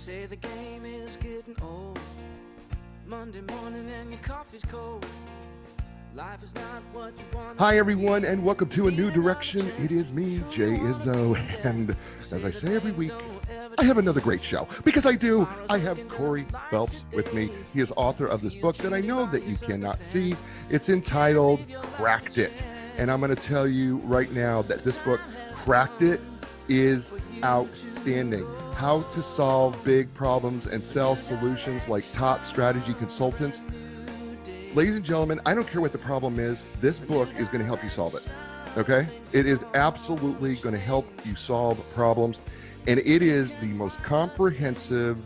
say the game is getting old. Monday morning and your coffee's cold. Life is not what you want. Hi, everyone, and welcome to A New Direction. It is me, Jay Izzo, and as I say every week, I have another great show. Because I do. I have Corey Phelps with me. He is author of this book that I know that you cannot see. It's entitled Cracked It. And I'm going to tell you right now that this book, Cracked It, is outstanding. How to solve big problems and sell solutions like top strategy consultants. Ladies and gentlemen, I don't care what the problem is. This book is going to help you solve it. Okay? It is absolutely going to help you solve problems. And it is the most comprehensive,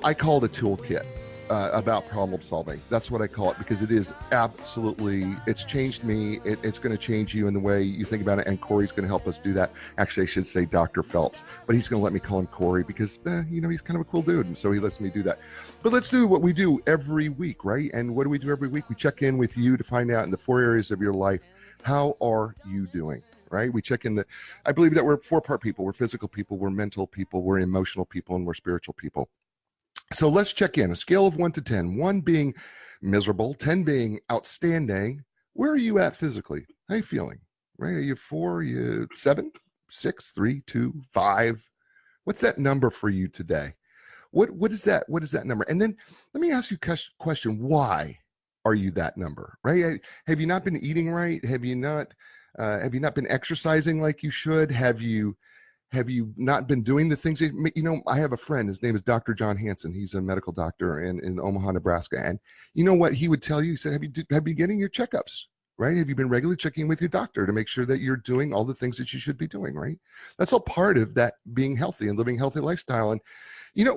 I call it a toolkit about problem solving. That's what I call it, because it is absolutely, it's changed me. It's going to change you in the way you think about it. And Corey's going to help us do that. Actually, I should say Dr. Phelps, but he's going to let me call him Corey because, he's kind of a cool dude. And so he lets me do that. But let's do what we do every week, right? And what do we do every week? We check in with you to find out in the 4 areas of your life, how are you doing? Right? We check in I believe that we're 4-part people. We're physical people, we're mental people, we're emotional people, and we're spiritual people. So let's check in. A scale of 1 to 10, 1 being miserable, 10 being outstanding. Where are you at physically? How are you feeling? Right? Are you 4? Are you 7, 6, 3, 2, 5? What's that number for you today? What is that? What is that number? And then let me ask you a question. Why are you that number? Right? Have you not been eating right? Have you not been exercising like you should? Have you not been doing the things that, I have a friend, his name is Dr. John Hansen. He's a medical doctor in Omaha, Nebraska. And you know what he would tell you? He said, have you been getting your checkups, right? Have you been regularly checking with your doctor to make sure that you're doing all the things that you should be doing, right? That's all part of that being healthy and living a healthy lifestyle. And,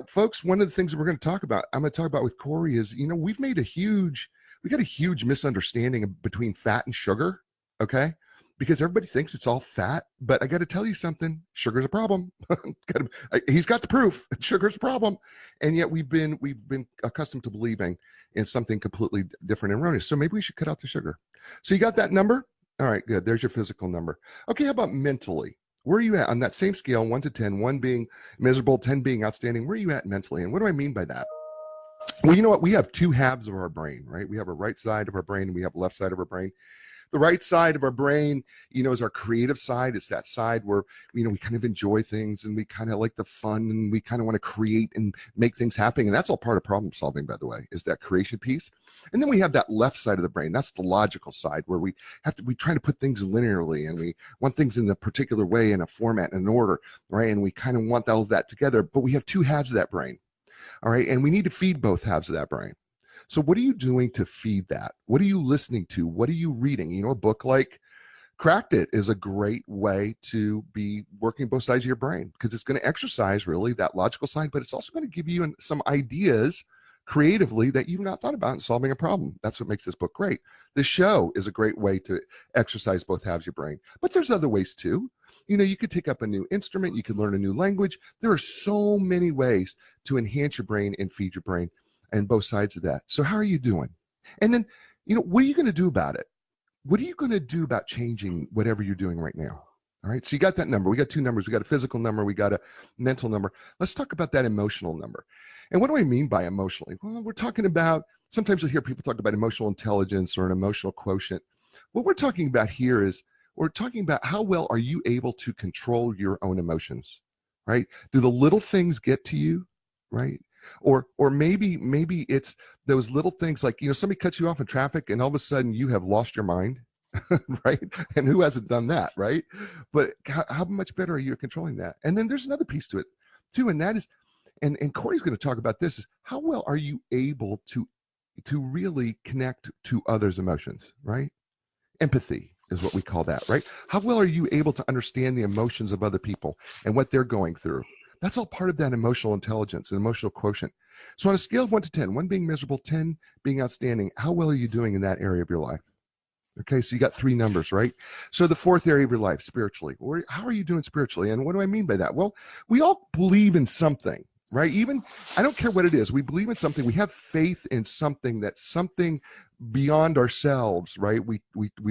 folks, one of the things that I'm going to talk about with Corey is, we got a huge misunderstanding between fat and sugar, okay? Because everybody thinks it's all fat, but I got to tell you something, sugar's a problem. He's got the proof, sugar's a problem. And yet we've been accustomed to believing in something completely different and erroneous. So maybe we should cut out the sugar. So you got that number? All right, good. There's your physical number. Okay, how about mentally? Where are you at on that same scale, 1 to 10, 1 being miserable, 10 being outstanding? Where are you at mentally? And what do I mean by that? Well, you know what? We have 2 halves of our brain, right? We have a right side of our brain and we have a left side of our brain. The right side of our brain, is our creative side. It's that side where, we kind of enjoy things and we kind of like the fun and we kind of want to create and make things happen. And that's all part of problem solving, by the way, is that creation piece. And then we have that left side of the brain. That's the logical side where we try to put things linearly and we want things in a particular way, in a format, in an order, right? And we kind of want all of that together, but we have 2 halves of that brain. All right. And we need to feed both halves of that brain. So what are you doing to feed that? What are you listening to? What are you reading? A book like Cracked It is a great way to be working both sides of your brain because it's going to exercise really that logical side, but it's also going to give you some ideas creatively that you've not thought about in solving a problem. That's what makes this book great. The show is a great way to exercise both halves of your brain, but there's other ways too. You could take up a new instrument. You could learn a new language. There are so many ways to enhance your brain and feed your brain. And both sides of that. So how are you doing? And then, what are you going to do about it? What are you going to do about changing whatever you're doing right now? All right. So you got that number. We got 2 numbers. We got a physical number. We got a mental number. Let's talk about that emotional number. And what do I mean by emotionally? Well, we're talking about, sometimes you'll hear people talk about emotional intelligence or an emotional quotient. What we're talking about here is we're talking about how well are you able to control your own emotions, right? Do the little things get to you, right? Or maybe it's those little things like, somebody cuts you off in traffic and all of a sudden you have lost your mind, right? And who hasn't done that, right? But how much better are you at controlling that? And then there's another piece to it too, and that is, and Corey's going to talk about this, is how well are you able to really connect to others' emotions, right? Empathy is what we call that, right? How well are you able to understand the emotions of other people and what they're going through? That's all part of that emotional intelligence and emotional quotient. So on a scale of 1 to 10, 1 being miserable, 10 being outstanding, how well are you doing in that area of your life? Okay, so you got 3 numbers, right? So the 4th area of your life, spiritually. How are you doing spiritually? And what do I mean by that? Well, we all believe in something, right? Even, I don't care what it is. We believe in something. We have faith in something that's something beyond ourselves, right? We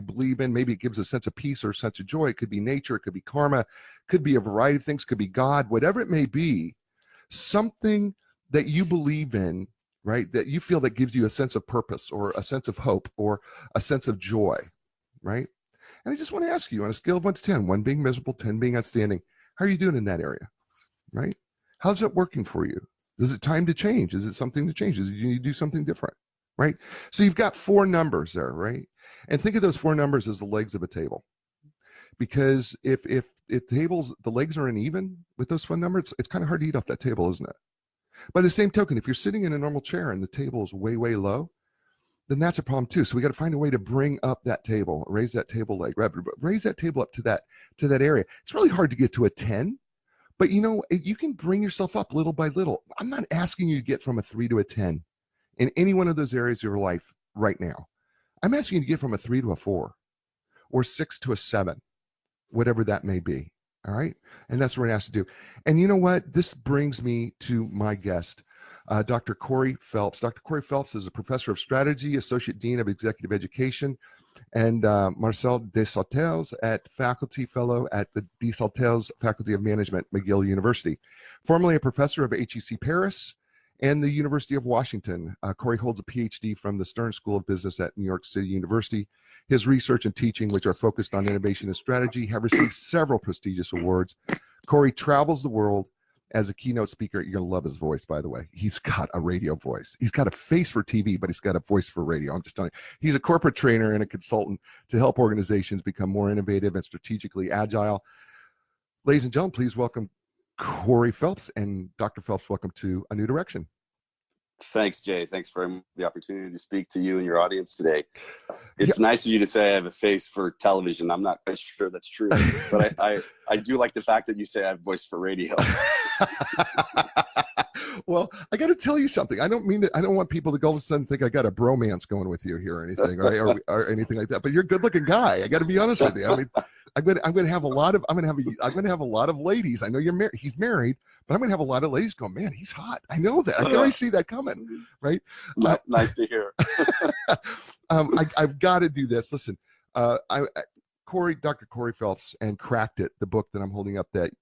believe in, maybe it gives a sense of peace or a sense of joy. It could be nature, it could be karma, could be a variety of things, could be God, whatever it may be, something that you believe in, right? That you feel that gives you a sense of purpose or a sense of hope or a sense of joy, right? And I just want to ask you on a scale of 1 to 10, 1 being miserable, 10 being outstanding, how are you doing in that area, right? How's it working for you? Is it time to change? Is it something to change? You need to do something different, right? So you've got 4 numbers there, right? And think of those 4 numbers as the legs of a table. Because if the legs are uneven with those 4 numbers, it's kind of hard to eat off that table, isn't it? By the same token, if you're sitting in a normal chair and the table is way, way low, then that's a problem too. So we got to find a way to bring up that table, raise that table leg, raise that table up to that area. It's really hard to get to a 10, but you can bring yourself up little by little. I'm not asking you to get from a 3 to a 10 in any one of those areas of your life right now. I'm asking you to get from a 3 to a 4 or 6 to a 7, whatever that may be. All right. And that's what we're asked to do. And you know what? This brings me to my guest, Dr. Corey Phelps. Dr. Corey Phelps is a professor of strategy, associate dean of executive education, and Marcel Desautel at faculty fellow at the Desautel Faculty of Management, McGill University. Formerly a professor of HEC Paris and the University of Washington. Corey holds a Ph.D. from the Stern School of Business at New York City University. His research and teaching, which are focused on innovation and strategy, have received several prestigious awards. Corey travels the world as a keynote speaker. You're going to love his voice, by the way. He's got a radio voice. He's got a face for TV, but he's got a voice for radio. I'm just telling you. He's a corporate trainer and a consultant to help organizations become more innovative and strategically agile. Ladies and gentlemen, please welcome Corey Phelps. And Dr. Phelps, welcome to A New Direction. Thanks, Jay. Thanks for the opportunity to speak to you and your audience today. It's nice of you to say I have a face for television. I'm not quite sure that's true, but I do like the fact that you say I have a voice for radio. Well, I got to tell you something. I don't want people to all of a sudden think I got a bromance going with you here or anything, right? or anything like that. But you're a good-looking guy. I got to be honest with you. I mean, I'm going to have a lot of ladies. I know you're married. He's married, but I'm going to have a lot of ladies going, man, he's hot. I know that. I can already see that coming, right? Nice to hear. I've got to do this. Listen, Dr. Corey Phelps and Cracked It, the book that I'm holding up that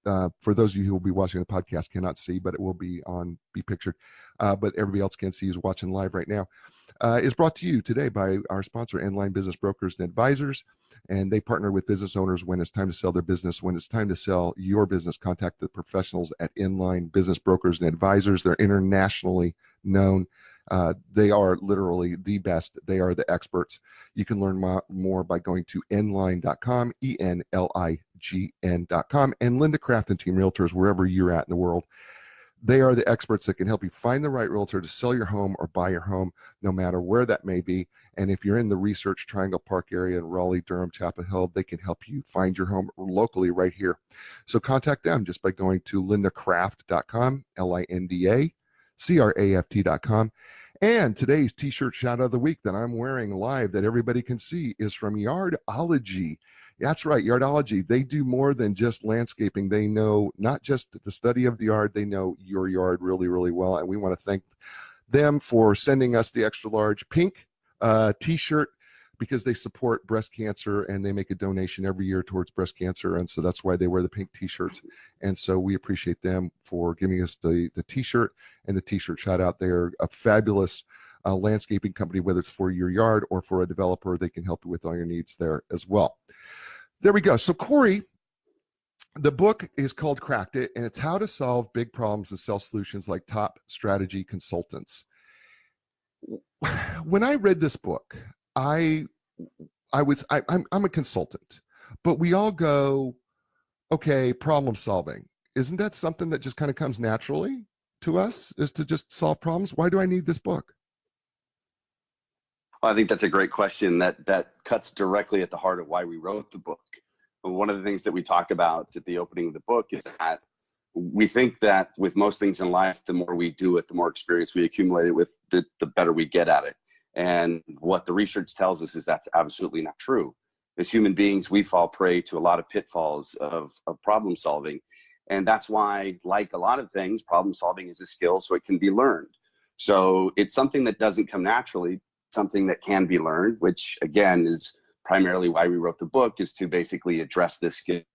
for those of you who will be watching the podcast cannot see, but it will be pictured, but everybody else can see who's watching live right now, is brought to you today by our sponsor, Inline Business Brokers and Advisors. And they partner with business owners when it's time to sell their business. When it's time to sell your business, contact the professionals at Inline Business Brokers and Advisors. They're internationally known. They are literally the best. They are the experts. You can learn more by going to enlign.com, ENLIGN.com, and Linda Craft and Team Realtors, wherever you're at in the world. They are the experts that can help you find the right realtor to sell your home or buy your home, no matter where that may be. And if you're in the Research Triangle Park area in Raleigh, Durham, Chapel Hill, they can help you find your home locally right here. So contact them just by going to lindacraft.com, LINDACRAFT.com. And today's t-shirt shout out of the week that I'm wearing live that everybody can see is from Yardology. That's right, Yardology. They do more than just landscaping. They know not just the study of the yard, they know your yard really, really well. And we want to thank them for sending us the extra large pink t-shirt because they support breast cancer and they make a donation every year towards breast cancer. And so that's why they wear the pink t-shirts. And so we appreciate them for giving us the t-shirt and the t-shirt shout out. They're a fabulous landscaping company, whether it's for your yard or for a developer. They can help you with all your needs there as well. There we go. So Corey, the book is called Cracked It, and it's how to solve big problems and sell solutions like top strategy consultants. When I read this book, I'm a consultant, but we all go, okay, problem solving. Isn't that something that just kind of comes naturally to us, is to just solve problems? Why do I need this book? I think that's a great question that cuts directly at the heart of why we wrote the book. One of the things that we talk about at the opening of the book is that we think that with most things in life, the more we do it, the more experience we accumulate it with, the better we get at it. And what the research tells us is that's absolutely not true. As human beings, we fall prey to a lot of pitfalls of problem solving. And that's why, like a lot of things, problem solving is a skill, so it can be learned. So it's something that doesn't come naturally, something that can be learned, which again is primarily why we wrote the book, is to basically address this gap.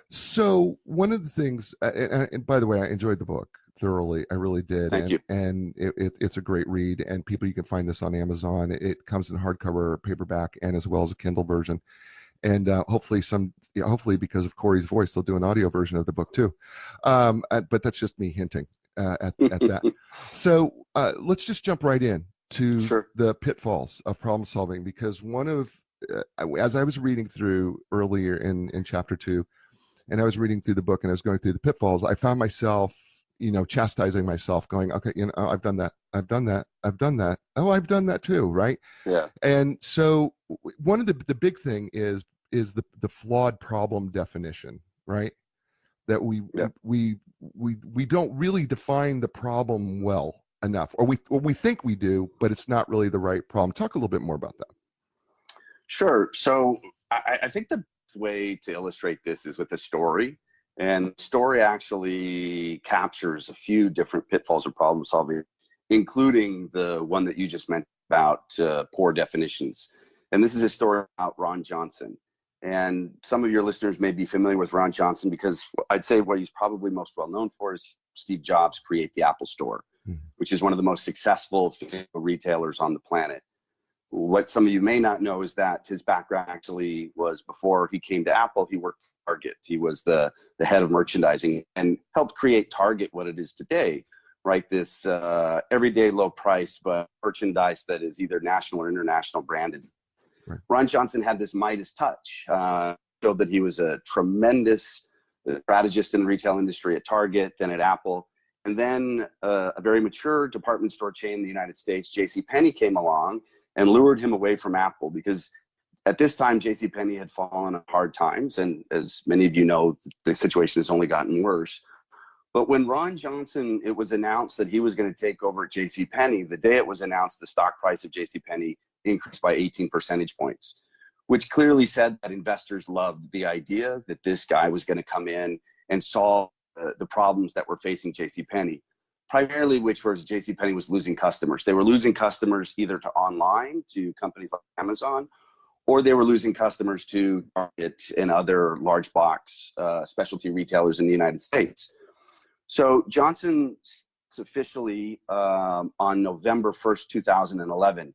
So one of the things, and by the way, I enjoyed the book. thoroughly. I really did. Thank you. And it's a great read. And people, you can find this on Amazon. It comes in hardcover, paperback, and as well as a Kindle version. And hopefully because of Corey's voice, they'll do an audio version of the book too. But that's just me hinting at that. So let's just jump right in to Sure. the pitfalls of problem solving, because one of, as I was reading through earlier in chapter 2, and I was reading through the book and I was going through the pitfalls, I found myself, chastising myself, going, okay, I've done that. I've done that. I've done that. Oh, I've done that too. Right. Yeah. And so one of the big thing is the flawed problem definition, right? That we don't really define the problem well enough, or we think we do, but it's not really the right problem. Talk a little bit more about that. Sure. So I think the best way to illustrate this is with a story. And the story actually captures a few different pitfalls of problem solving, including the one that you just mentioned about poor definitions. And this is a story about Ron Johnson. And some of your listeners may be familiar with Ron Johnson because I'd say what he's probably most well known for is Steve Jobs create the Apple Store, which is one of the most successful physical retailers on the planet. What some of you may not know is that his background actually was, before he came to Apple, he worked for Target. He was the head of merchandising and helped create Target what it is today, right? This everyday low price, but merchandise that is either national or international branded. Right. Ron Johnson had this Midas touch, showed that he was a tremendous strategist in the retail industry at Target, then at Apple. And then a very mature department store chain in the United States, JCPenney, came along and lured him away from Apple, because at this time, JCPenney had fallen on hard times. And as many of you know, the situation has only gotten worse. But when Ron Johnson, it was announced that he was going to take over at JCPenney, the day it was announced, the stock price of JCPenney increased by 18 percentage points, which clearly said that investors loved the idea that this guy was going to come in and solve the problems that were facing JCPenney, primarily which was JCPenney was losing customers. They were losing customers either to online, to companies like Amazon, or they were losing customers to Target and other large box specialty retailers in the United States. So Johnson officially on November 1st, 2011.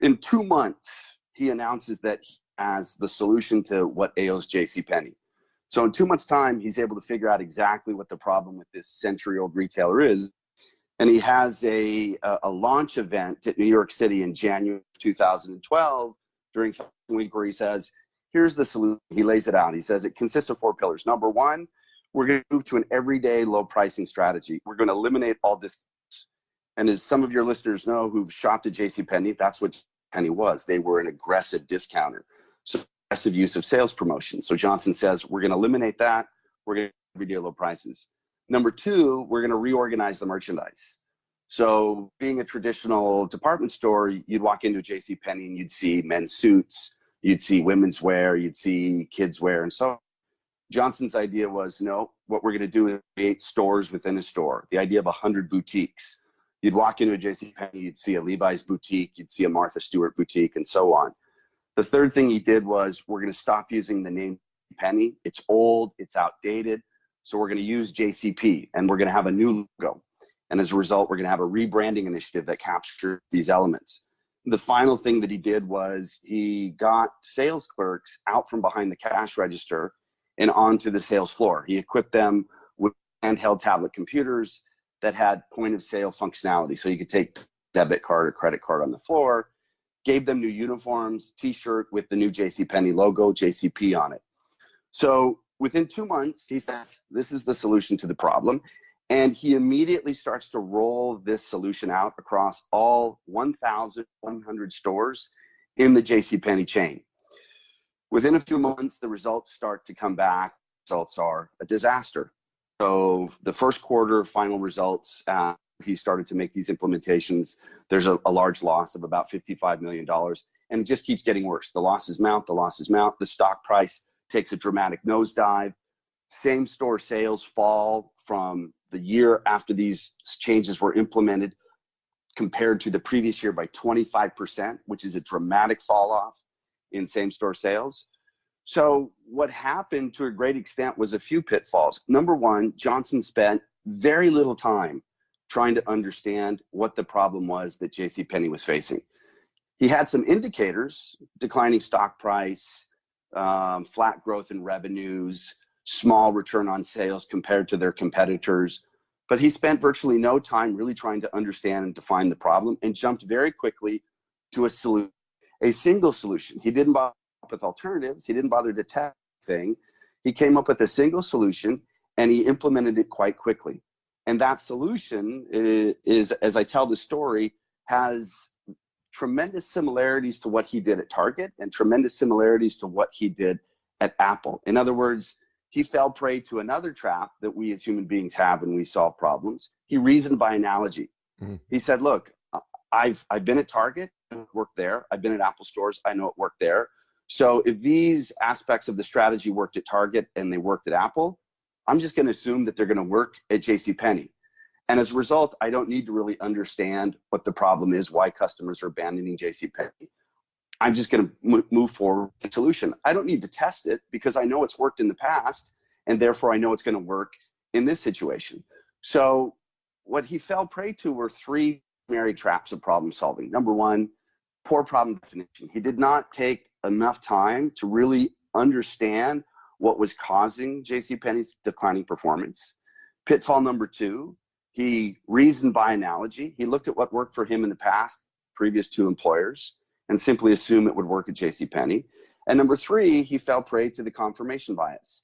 In 2 months, he announces that he has the solution to what ails JCPenney. So in 2 months' time, he's able to figure out exactly what the problem with this century-old retailer is. And he has a launch event at New York City in January 2012 during Fashion Week, where he says, here's the solution. He lays it out. He says it consists of 4 pillars. Number 1, we're going to move to an everyday low pricing strategy. We're going to eliminate all discounts. And as some of your listeners know who've shopped at JCPenney, that's what Penny was. They were an aggressive discounter. So aggressive use of sales promotion. So Johnson says, we're going to eliminate that. We're going to everyday low prices. Number 2, we're going to reorganize the merchandise. So being a traditional department store, you'd walk into JCPenney and you'd see men's suits, you'd see women's wear, you'd see kids wear, and so on. Johnson's idea was, no, what we're going to do is create stores within a store. The idea of 100 boutiques. You'd walk into a JCPenney, you'd see a Levi's boutique, you'd see a Martha Stewart boutique, and so on. The third thing he did was, we're going to stop using the name Penny. It's old, it's outdated. So we're going to use JCP, and we're going to have a new logo. And as a result, we're going to have a rebranding initiative that captures these elements. The final thing that he did was he got sales clerks out from behind the cash register and onto the sales floor. He equipped them with handheld tablet computers that had point of sale functionality. So you could take debit card or credit card on the floor, gave them new uniforms, t-shirt with the new JCPenney logo, JCP on it. So within 2 months, he says, this is the solution to the problem. And he immediately starts to roll this solution out across all 1,100 stores in the JCPenney chain. Within a few months, the results start to come back. Results are a disaster. So the first quarter final results, he started to make these implementations. There's a large loss of about $55 million. And it just keeps getting worse. The losses mount, the losses mount. The stock price takes a dramatic nosedive. Same store sales fall from the year after these changes were implemented compared to the previous year by 25%, which is a dramatic fall off in same store sales. So what happened to a great extent was a few pitfalls. Number 1, Johnson spent very little time trying to understand what the problem was that JCPenney was facing. He had some indicators: declining stock price, flat growth in revenues, small return on sales compared to their competitors. But he spent virtually no time really trying to understand and define the problem, and jumped very quickly to a solution, a single solution. He didn't bother with alternatives. He didn't bother to test anything. He came up with a single solution, and he implemented it quite quickly. And that solution is, as I tell the story, has tremendous similarities to what he did at Target and tremendous similarities to what he did at Apple. In other words, he fell prey to another trap that we as human beings have when we solve problems. He reasoned by analogy. Mm-hmm. He said, look, I've been at Target, it worked there. I've been at Apple stores, I know it worked there. So if these aspects of the strategy worked at Target and they worked at Apple, I'm just going to assume that they're going to work at JCPenney. And as a result, I don't need to really understand what the problem is, why customers are abandoning JCPenney. I'm just going to move forward with the solution. I don't need to test it because I know it's worked in the past, and therefore I know it's going to work in this situation. So what he fell prey to were three primary traps of problem solving. Number one, poor problem definition. He did not take enough time to really understand what was causing JCPenney's declining performance. Pitfall number two, he reasoned by analogy. He looked at what worked for him in the past, previous two employers, and simply assumed it would work at JCPenney. And number three, he fell prey to the confirmation bias.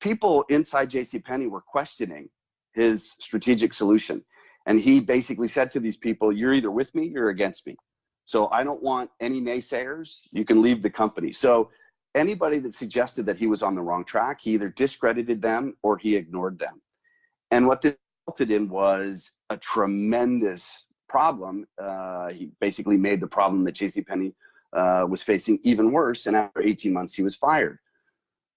People inside JCPenney were questioning his strategic solution. And he basically said to these people, you're either with me, you're against me. So I don't want any naysayers. You can leave the company. So anybody that suggested that he was on the wrong track, he either discredited them or he ignored them. And what this resulted in was a tremendous problem. He basically made the problem that JCPenney was facing even worse. And after 18 months, he was fired.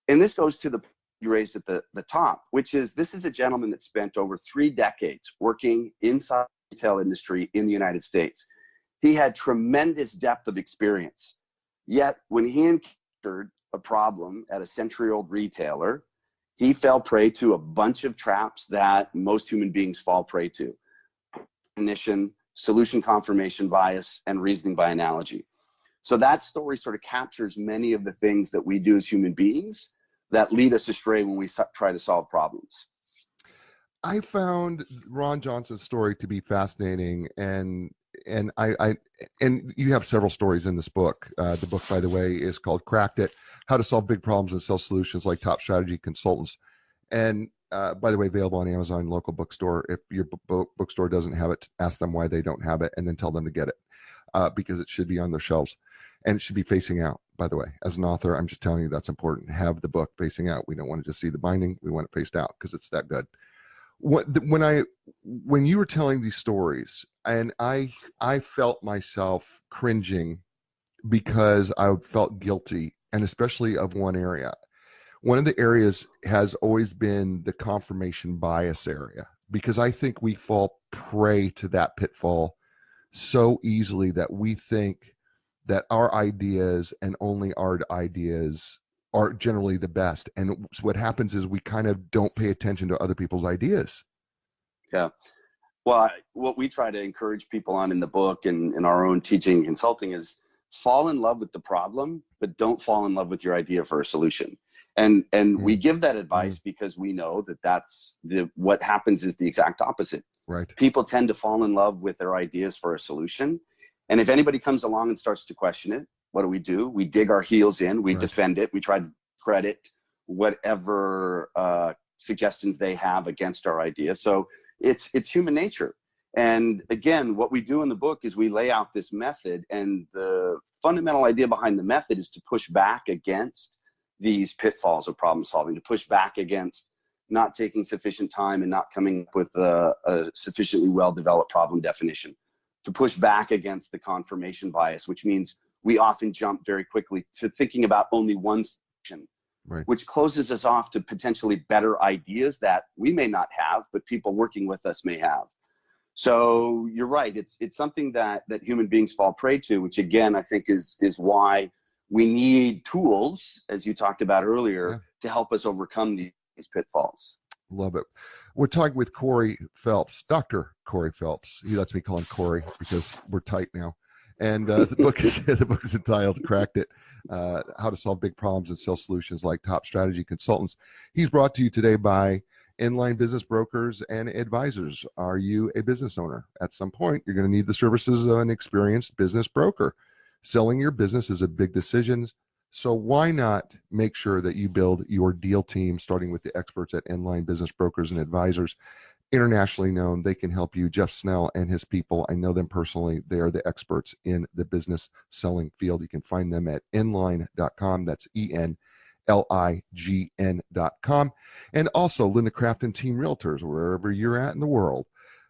And this goes to the point you raised at the top, which is this is a gentleman that spent over 3 decades working inside the retail industry in the United States. He had tremendous depth of experience. Yet when he encountered a problem at a century-old retailer, he fell prey to a bunch of traps that most human beings fall prey to: definition, solution confirmation bias, and reasoning by analogy. So that story sort of captures many of the things that we do as human beings that lead us astray when we try to solve problems. I found Ron Johnson's story to be fascinating, and you have several stories in this book. The book, by the way, is called "Cracked It: How to Solve Big Problems and Sell Solutions Like Top Strategy Consultants." And by the way, available on Amazon, local bookstore. If your bookstore doesn't have it, ask them why they don't have it, and then tell them to get it, because it should be on their shelves, and it should be facing out. By the way, as an author, I'm just telling you that's important. Have the book facing out. We don't want to just see the binding. We want it faced out because it's that good. When you were telling these stories, and I felt myself cringing because I felt guilty, and especially of one area. One of the areas has always been the confirmation bias area, because I think we fall prey to that pitfall so easily that we think that our ideas and only our ideas are generally the best. And what happens is we kind of don't pay attention to other people's ideas. Yeah. Well, what we try to encourage people on in the book and in our own teaching and consulting is fall in love with the problem, but don't fall in love with your idea for a solution. And we give that advice because we know that what happens is the exact opposite. Right. People tend to fall in love with their ideas for a solution. And if anybody comes along and starts to question it, what do? We dig our heels in, we defend it, we try to credit whatever suggestions they have against our idea. So it's human nature. And again, what we do in the book is we lay out this method, and the fundamental idea behind the method is to push back against these pitfalls of problem solving, to push back against not taking sufficient time and not coming up with a sufficiently well-developed problem definition, to push back against the confirmation bias, which means we often jump very quickly to thinking about only one solution, which closes us off to potentially better ideas that we may not have, but people working with us may have. So you're right. It's something that human beings fall prey to, which again, I think is why we need tools, as you talked about earlier, to help us overcome these pitfalls. Love it. We're talking with Corey Phelps, Dr. Corey Phelps. He lets me call him Corey because we're tight now. And the book is entitled "Cracked It: How to Solve Big Problems and Sell Solutions Like Top Strategy Consultants." He's brought to you today by Inline Business Brokers and Advisors. Are you a business owner? At some point, you're going to need the services of an experienced business broker. Selling your business is a big decision, so why not make sure that you build your deal team, starting with the experts at Inline Business Brokers and Advisors, internationally known. They can help you. Jeff Snell and his people, I know them personally. They are the experts in the business selling field. You can find them at inline.com. That's ENLIGN.com. And also Linda Craft and Team Realtors, wherever you're at in the world.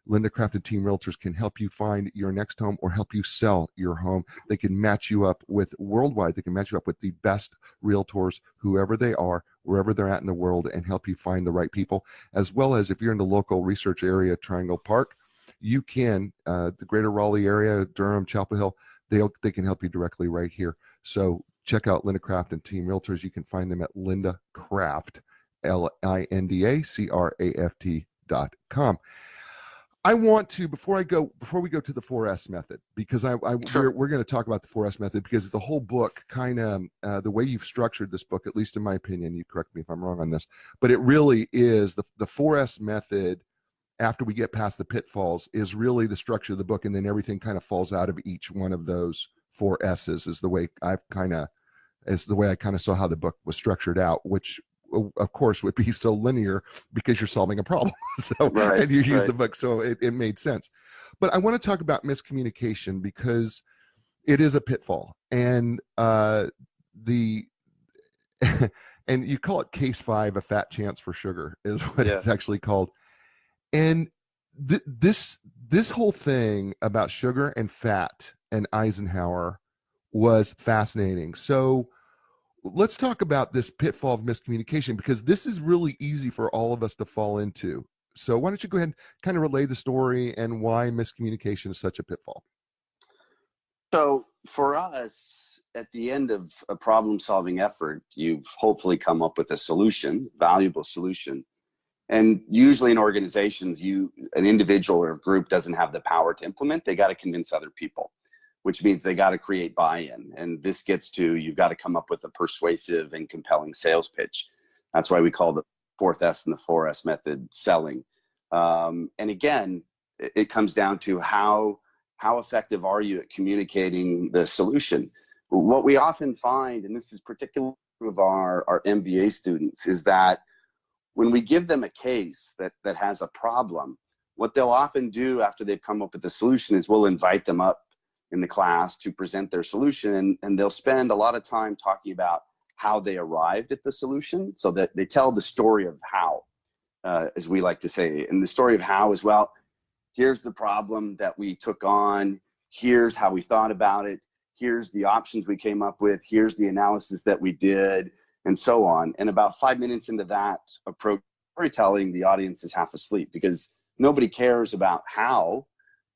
Linda Craft and Team Realtors can help you find your next home or help you sell your home. They can match you up with worldwide. They can match you up with the best realtors, whoever they are, wherever they're at in the world, and help you find the right people. As well as if you're in the local research area, Triangle Park, you can, the greater Raleigh area, Durham, Chapel Hill, they can help you directly right here. So check out Linda Craft and Team Realtors. You can find them at Linda Craft, LINDACRAFT.com. I want to, before we go to the 4S method, because Sure. we're going to talk about the 4S method, because the whole book kind of, the way you've structured this book, at least in my opinion, you correct me if I'm wrong on this, but it really is the 4S method. After we get past the pitfalls is really the structure of the book, and then everything kind of falls out of each one of those 4 S's is the way I kind of saw how the book was structured out, which of course would be so linear because you're solving a problem. So Right, and you use right. the book, so it made sense. But I want to talk about miscommunication because it is a pitfall, and and you call it case 5, a fat chance for sugar is what Yeah. it's actually called. And this whole thing about sugar and fat and Eisenhower was fascinating. So let's talk about this pitfall of miscommunication, because this is really easy for all of us to fall into. So why don't you go ahead and kind of relay the story and why miscommunication is such a pitfall? So for us, at the end of a problem-solving effort, you've hopefully come up with a solution, valuable solution. And usually in organizations, an individual or a group doesn't have the power to implement. They got to convince other people, which means they got to create buy-in. And this gets to, you've got to come up with a persuasive and compelling sales pitch. That's why we call the 4th S and the 4S method selling. And again, it comes down to how effective are you at communicating the solution? What we often find, and this is particularly true of our MBA students, is that when we give them a case that has a problem, what they'll often do after they've come up with the solution is we'll invite them up in the class to present their solution, and they'll spend a lot of time talking about how they arrived at the solution, so that they tell the story of how, as we like to say. And the story of how is, well, here's the problem that we took on, here's how we thought about it, here's the options we came up with, here's the analysis that we did, and so on. And about 5 minutes into that approach storytelling, the audience is half asleep because nobody cares about how,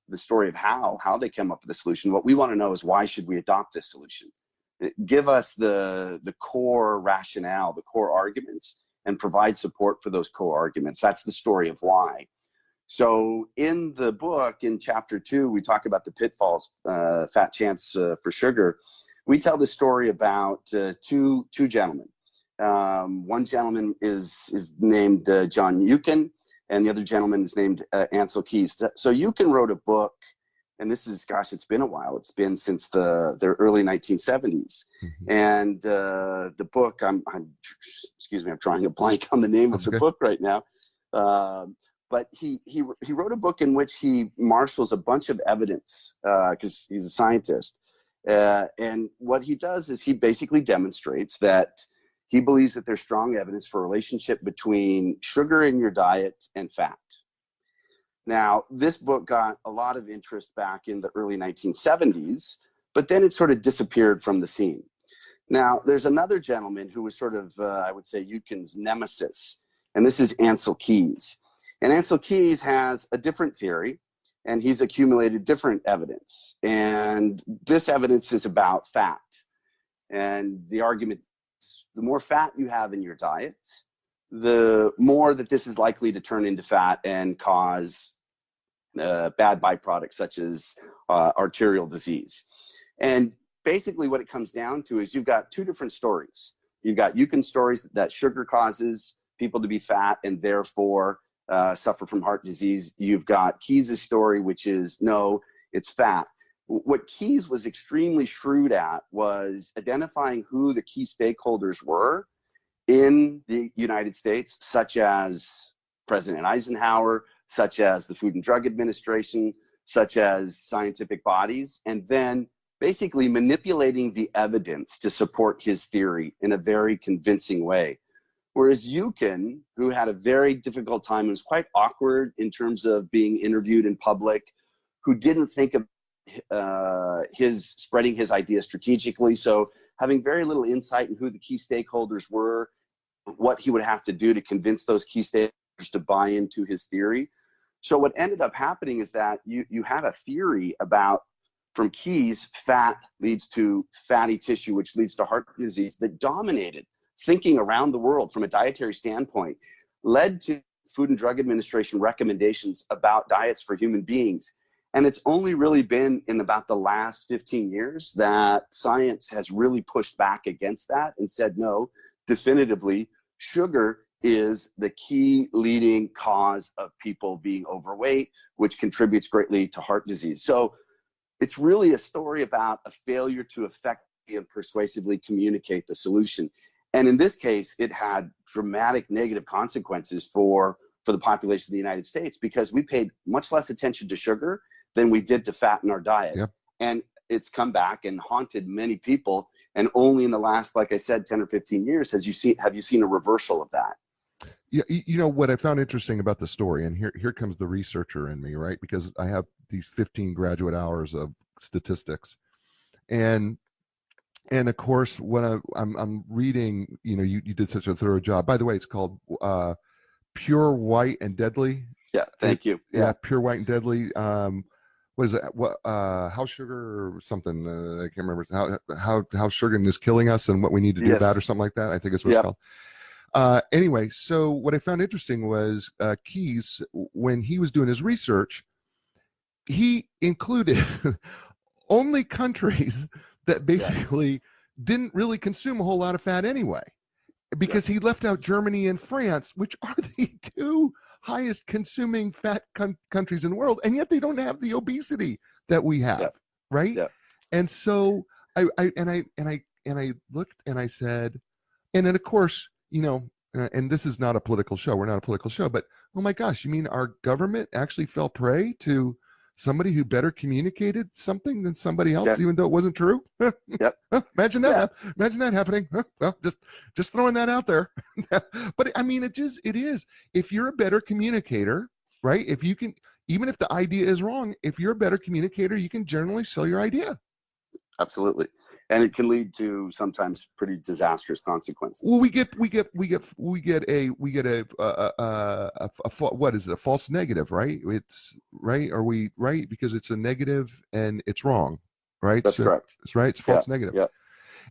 the story of how they came up with the solution. What we want to know is, why should we adopt this solution? Give us the core rationale, the core arguments, and provide support for those core arguments. That's the story of why. So in the book, in chapter 2, we talk about the pitfalls, fat chance for sugar. We tell the story about two gentlemen. One gentleman is named John Eucken, and the other gentleman is named Ansel Keys. So Eucken wrote a book, and this is, gosh, it's been a while. It's been since the early 1970s. Mm-hmm. And the book, excuse me, I'm drawing a blank on the name of the book right now. But he wrote a book in which he marshals a bunch of evidence, because he's a scientist. And what he does is he basically demonstrates that he believes that there's strong evidence for a relationship between sugar in your diet and fat. Now, this book got a lot of interest back in the early 1970s, but then it sort of disappeared from the scene. Now, there's another gentleman who was sort of, I would say, Eucken's nemesis, and this is Ansel Keys. And Ansel Keys has a different theory, and he's accumulated different evidence. And this evidence is about fat. And the argument is, the more fat you have in your diet, the more that this is likely to turn into fat and cause bad byproducts such as arterial disease. And basically what it comes down to is you've got two different stories. You've got Yukon's stories that sugar causes people to be fat and therefore suffer from heart disease. You've got Keyes' story, which is no, it's fat. What Keyes was extremely shrewd at was identifying who the key stakeholders were in the United States, such as President Eisenhower, such as the Food and Drug Administration, such as scientific bodies, and then basically manipulating the evidence to support his theory in a very convincing way. Whereas Yukon, who had a very difficult time and was quite awkward in terms of being interviewed in public, who didn't think of spreading his ideas strategically, so having very little insight in who the key stakeholders were, what he would have to do to convince those key stakeholders to buy into his theory. So what ended up happening is that you had a theory about, from Keyes, fat leads to fatty tissue, which leads to heart disease, that dominated thinking around the world from a dietary standpoint, led to Food and Drug Administration recommendations about diets for human beings. And it's only really been in about the last 15 years that science has really pushed back against that and said, no, definitively, sugar is the key leading cause of people being overweight, which contributes greatly to heart disease. So it's really a story about a failure to effectively and persuasively communicate the solution. And in this case, it had dramatic negative consequences for the population of the United States, because we paid much less attention to sugar than we did to fat in our diet. Yep. And it's come back and haunted many people. And only in the last, like I said, 10 or 15 years have you seen a reversal of that. Yeah, you know what I found interesting about the story, and here comes the researcher in me, right? Because I have these 15 graduate hours of statistics, and of course when I'm reading, you know, you did such a thorough job. By the way, it's called Pure, White, and Deadly. Yeah, thank you. Yeah, Pure, White, and Deadly. What is it? What how sugar or something? I can't remember. How sugar is killing us and what we need to do about it, or something like that. I think it's what it's called. Anyway, so what I found interesting was Keyes, when he was doing his research, he included only countries that basically didn't really consume a whole lot of fat anyway, because he left out Germany and France, which are the two highest consuming fat countries in the world, and yet they don't have the obesity that we have, right? And so I looked and I said, and then of course, you know, and this is not a political show. We're not a political show, but oh my gosh, you mean our government actually fell prey to somebody who better communicated something than somebody else, even though it wasn't true? Imagine that. Imagine that happening. Well, just throwing that out there. But I mean, it is. If you're a better communicator, right? If you can, even if the idea is wrong, if you're a better communicator, you can generally sell your idea. Absolutely. And it can lead to sometimes pretty disastrous consequences. Well, we get a what is it? A false negative, right? It's right. Are we right? Because it's a negative and it's wrong, right? That's correct. It's right. It's a false negative. Yeah.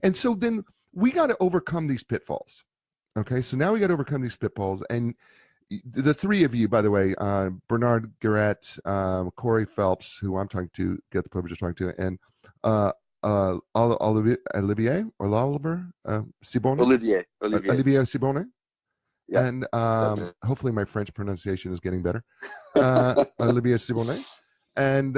And so then we got to overcome these pitfalls. Okay. So now we got to overcome these pitfalls. And the three of you, by the way, Bernard, Garrette, Corey Phelps, who I'm talking to, get the privilege of talking to, and Olivier Sibony. Olivier Sibony. Yeah. And hopefully my French pronunciation is getting better. Olivier Sibony. And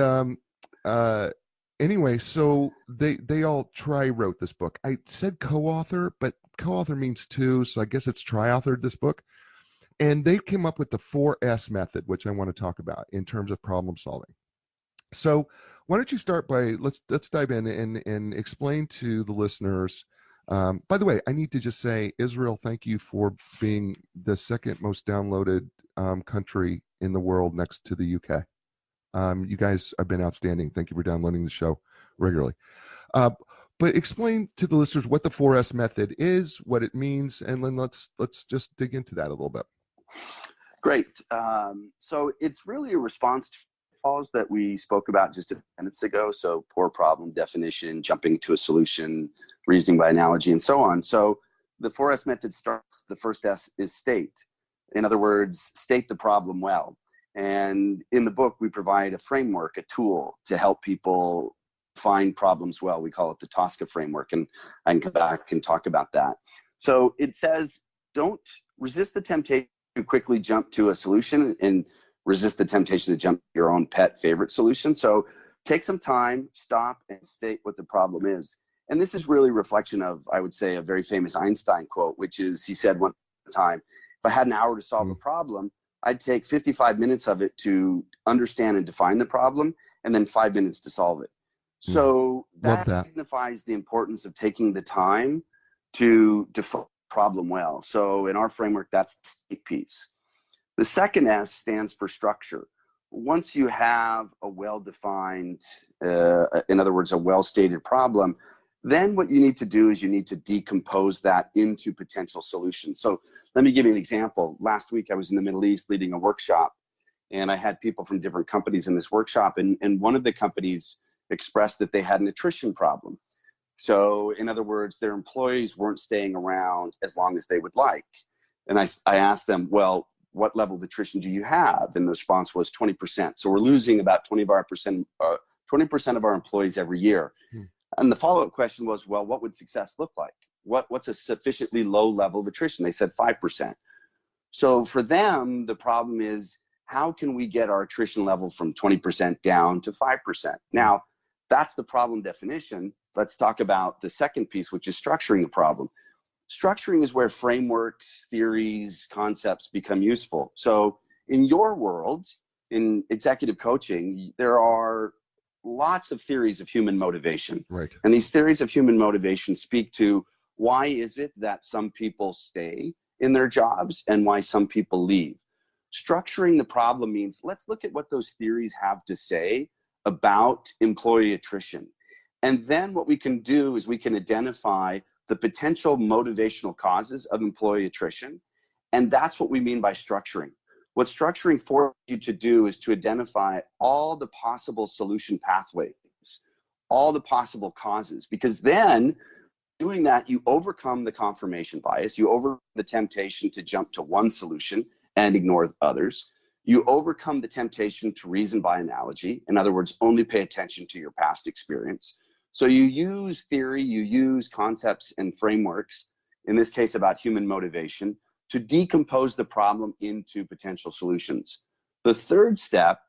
anyway, so they all wrote this book. I said co-author, but co-author means two, so I guess it's tri-authored this book. And they came up with the 4S method, which I want to talk about in terms of problem solving. So why don't you start by, let's dive in and explain to the listeners. By the way, I need to just say, Israel, thank you for being the second most downloaded country in the world next to the UK. You guys have been outstanding. Thank you for downloading the show regularly. But explain to the listeners what the 4S method is, what it means, and then let's just dig into that a little bit. Great. So it's really a response to pitfalls that we spoke about just a few minutes ago. So poor problem definition, jumping to a solution, reasoning by analogy, and so on. So the 4S method starts, the first S is state. In other words, state the problem well. And in the book, we provide a framework, a tool to help people find problems well. We call it the Tosca Framework, and I can come back and talk about that. So it says, don't resist the temptation to quickly jump to a solution and resist the temptation to jump to your own pet favorite solution. So take some time, stop, and state what the problem is. And this is really a reflection of, I would say, a very famous Einstein quote, which is, he said one time, if I had an hour to solve a problem, I'd take 55 minutes of it to understand and define the problem, and then 5 minutes to solve it. So that signifies the importance of taking the time to define the problem well. So in our framework, that's the state piece. The second S stands for structure. Once you have a well-defined, in other words, a well-stated problem, then what you need to do is you need to decompose that into potential solutions. So let me give you an example. Last week, I was in the Middle East leading a workshop, and I had people from different companies in this workshop, and one of the companies expressed that they had an attrition problem. So in other words, their employees weren't staying around as long as they would like. And I asked them, well, what level of attrition do you have? And the response was 20%. So we're losing about 20% of our employees every year. And the follow-up question was, well, what would success look like? What's a sufficiently low level of attrition? They said 5%. So for them, the problem is, how can we get our attrition level from 20% down to 5%? Now, that's the problem definition. Let's talk about the second piece, which is structuring the problem. Structuring is where frameworks, theories, concepts become useful. So in your world, in executive coaching, there are lots of theories of human motivation. Right. And these theories of human motivation speak to why is it that some people stay in their jobs and why some people leave. Structuring the problem means, let's look at what those theories have to say about employee attrition. And then what we can do is we can identify the potential motivational causes of employee attrition. And that's what we mean by structuring. What structuring forces you to do is to identify all the possible solution pathways, all the possible causes, because then doing that, you overcome the confirmation bias, you overcome the temptation to jump to one solution and ignore others. You overcome the temptation to reason by analogy. In other words, only pay attention to your past experience. So you use theory, you use concepts and frameworks, in this case about human motivation, to decompose the problem into potential solutions. The third step,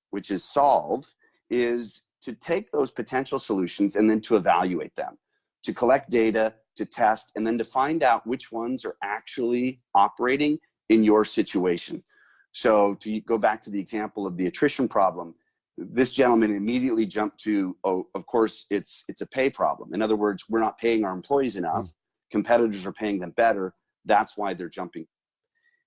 which is solve, is to take those potential solutions and then to evaluate them, to collect data, to test, and then to find out which ones are actually operating in your situation. So to go back to the example of the attrition problem, this gentleman immediately jumped to, oh, of course, it's a pay problem. In other words, we're not paying our employees enough. Competitors are paying them better. That's why they're jumping.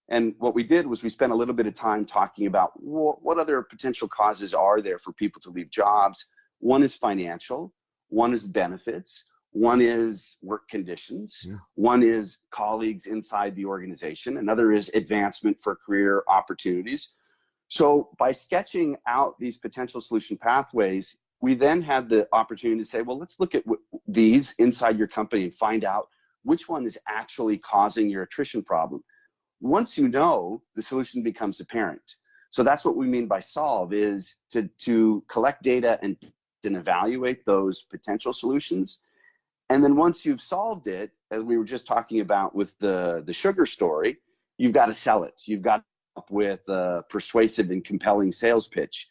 And what we did was we spent a little bit of time talking about what other potential causes are there for people to leave jobs. One is financial, one is benefits, one is work conditions, one is colleagues inside the organization, another is advancement for career opportunities. So by sketching out these potential solution pathways, we then had the opportunity to say, well, let's look at these inside your company and find out which one is actually causing your attrition problem. Once you know, the solution becomes apparent. So that's what we mean by solve, is to collect data and evaluate those potential solutions. And then once you've solved it, as we were just talking about with the sugar story, you've got to sell it. You've got to come up with a persuasive and compelling sales pitch,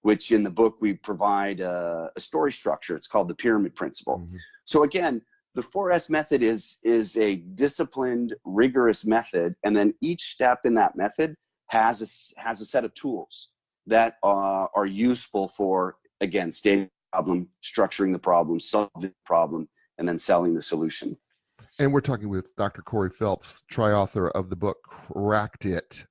which in the book we provide a story structure. It's called the pyramid principle. So again, the 4S method is a disciplined, rigorous method, and then each step in that method has a set of tools that are useful for, again, stating the problem, structuring the problem, solving the problem, and then selling the solution. And we're talking with Dr. Corey Phelps, tri-author of the book Cracked It.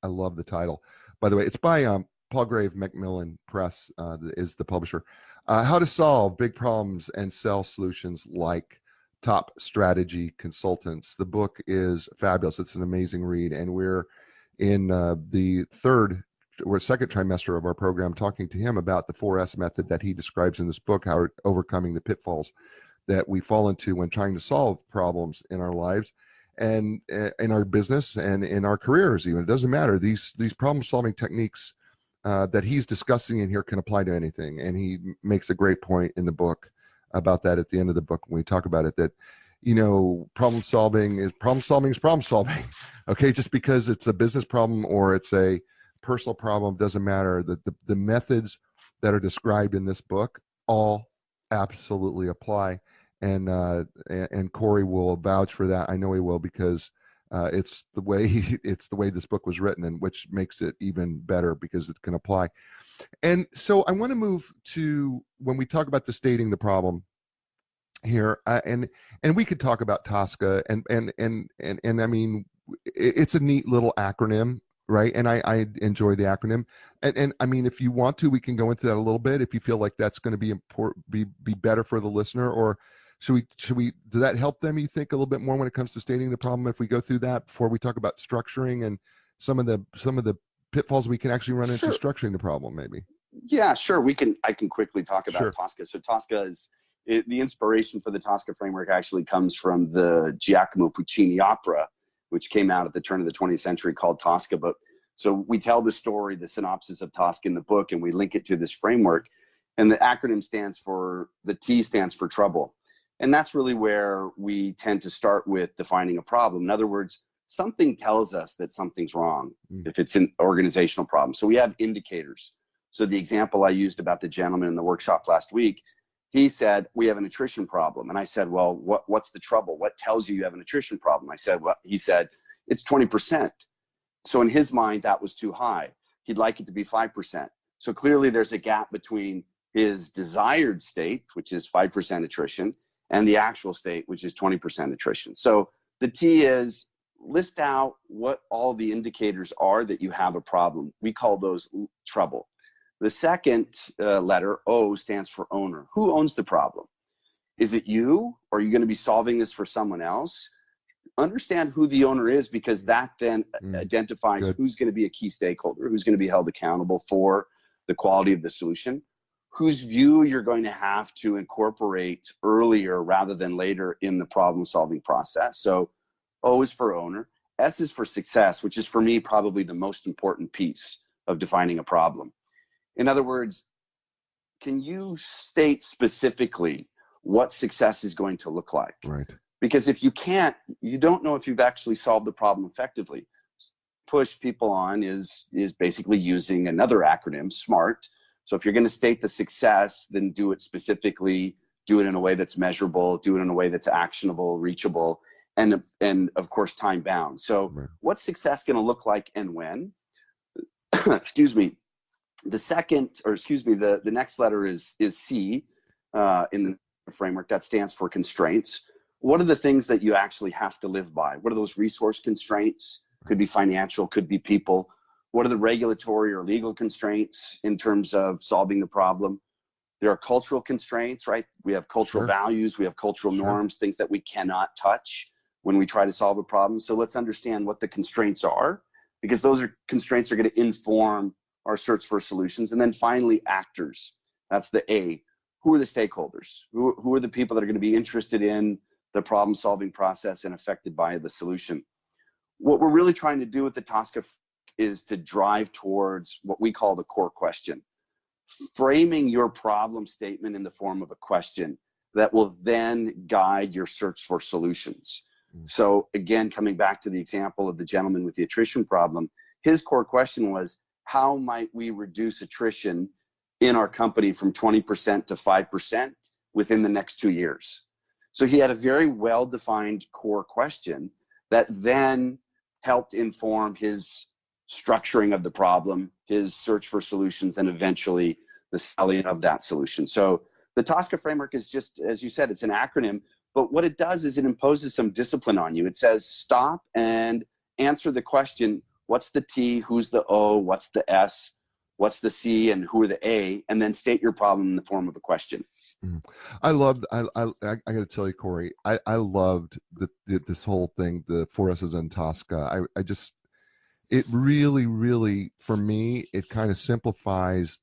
I love the title. By the way, it's by Palgrave Macmillan Press is the publisher. How to solve big problems and sell solutions like top strategy consultants. The book is fabulous. It's an amazing read. And we're in the second trimester of our program talking to him about the 4S method that he describes in this book, how overcoming the pitfalls that we fall into when trying to solve problems in our lives and in our business and in our careers. Even it doesn't matter. These problem solving techniques that he's discussing in here can apply to anything, and he makes a great point in the book about that at the end of the book when we talk about it, that problem solving is problem solving. Okay, just because it's a business problem or it's a personal problem doesn't matter. The methods that are described in this book all absolutely apply, and Corey will vouch for that. I know he will, because it's the way this book was written, and which makes it even better because it can apply. And so I want to move to when we talk about the stating the problem here, and we could talk about Tosca, and I mean, it's a neat little acronym, right? And I enjoy the acronym, and I mean, if you want to, we can go into that a little bit if you feel like that's going to be important, be better for the listener, or should we does that help them, you think, a little bit more when it comes to stating the problem if we go through that before we talk about structuring and some of the pitfalls we can actually run into structuring the problem, maybe? Yeah, sure. I can quickly talk about Tosca. So Tosca is the inspiration for the Tosca framework actually comes from the Giacomo Puccini opera, which came out at the turn of the 20th century, called Tosca. But so we tell the story, the synopsis of Tosca in the book, and we link it to this framework. And the acronym the T stands for trouble. And that's really where we tend to start with defining a problem. In other words, something tells us that something's wrong if it's an organizational problem. So we have indicators. So the example I used about the gentleman in the workshop last week, he said, we have an attrition problem. And I said, well, what's the trouble? What tells you have an attrition problem? I said, well, he said, it's 20%. So in his mind, that was too high. He'd like it to be 5%. So clearly there's a gap between his desired state, which is 5% attrition, and the actual state, which is 20% attrition. So the T is list out what all the indicators are that you have a problem. We call those trouble. The second letter, O, stands for owner. Who owns the problem? Is it you? Or are you going to be solving this for someone else? Understand who the owner is, because that then identifies who's going to be a key stakeholder, who's going to be held accountable for the quality of the solution, whose view you're going to have to incorporate earlier rather than later in the problem-solving process. So O is for owner. S is for success, which is for me probably the most important piece of defining a problem. In other words, can you state specifically what success is going to look like? Right. Because if you can't, you don't know if you've actually solved the problem effectively. Push people on is basically using another acronym, SMART. So if you're going to state the success, then do it specifically, do it in a way that's measurable, do it in a way that's actionable, reachable, and of course, time bound. So what's success going to look like and when? Excuse me. The next letter is C in the framework. That stands for constraints. What are the things that you actually have to live by? What are those resource constraints? Could be financial, could be people. What are the regulatory or legal constraints in terms of solving the problem? There are cultural constraints, right? We have cultural values, we have cultural norms, things that we cannot touch when we try to solve a problem. So let's understand what the constraints are, because those constraints are going to inform our search for solutions. And then finally, actors. That's the A. Who are the stakeholders? Who are the people that are going to be interested in the problem-solving process and affected by the solution? What we're really trying to do with the Tosca is to drive towards what we call the core question. Framing your problem statement in the form of a question that will then guide your search for solutions. So again, coming back to the example of the gentleman with the attrition problem, his core question was, how might we reduce attrition in our company from 20% to 5% within the next 2 years? So he had a very well-defined core question that then helped inform his structuring of the problem, his search for solutions, and eventually the selling of that solution. So the Tosca framework is just, as you said, it's an acronym, but what it does is it imposes some discipline on you. It says stop and answer the question, what's the T, who's the O, what's the S, what's the C, and who are the A, and then state your problem in the form of a question. I got to tell you, Corey, I loved this whole thing, the 4 S's in Tosca. It really, for me, it kind of simplifies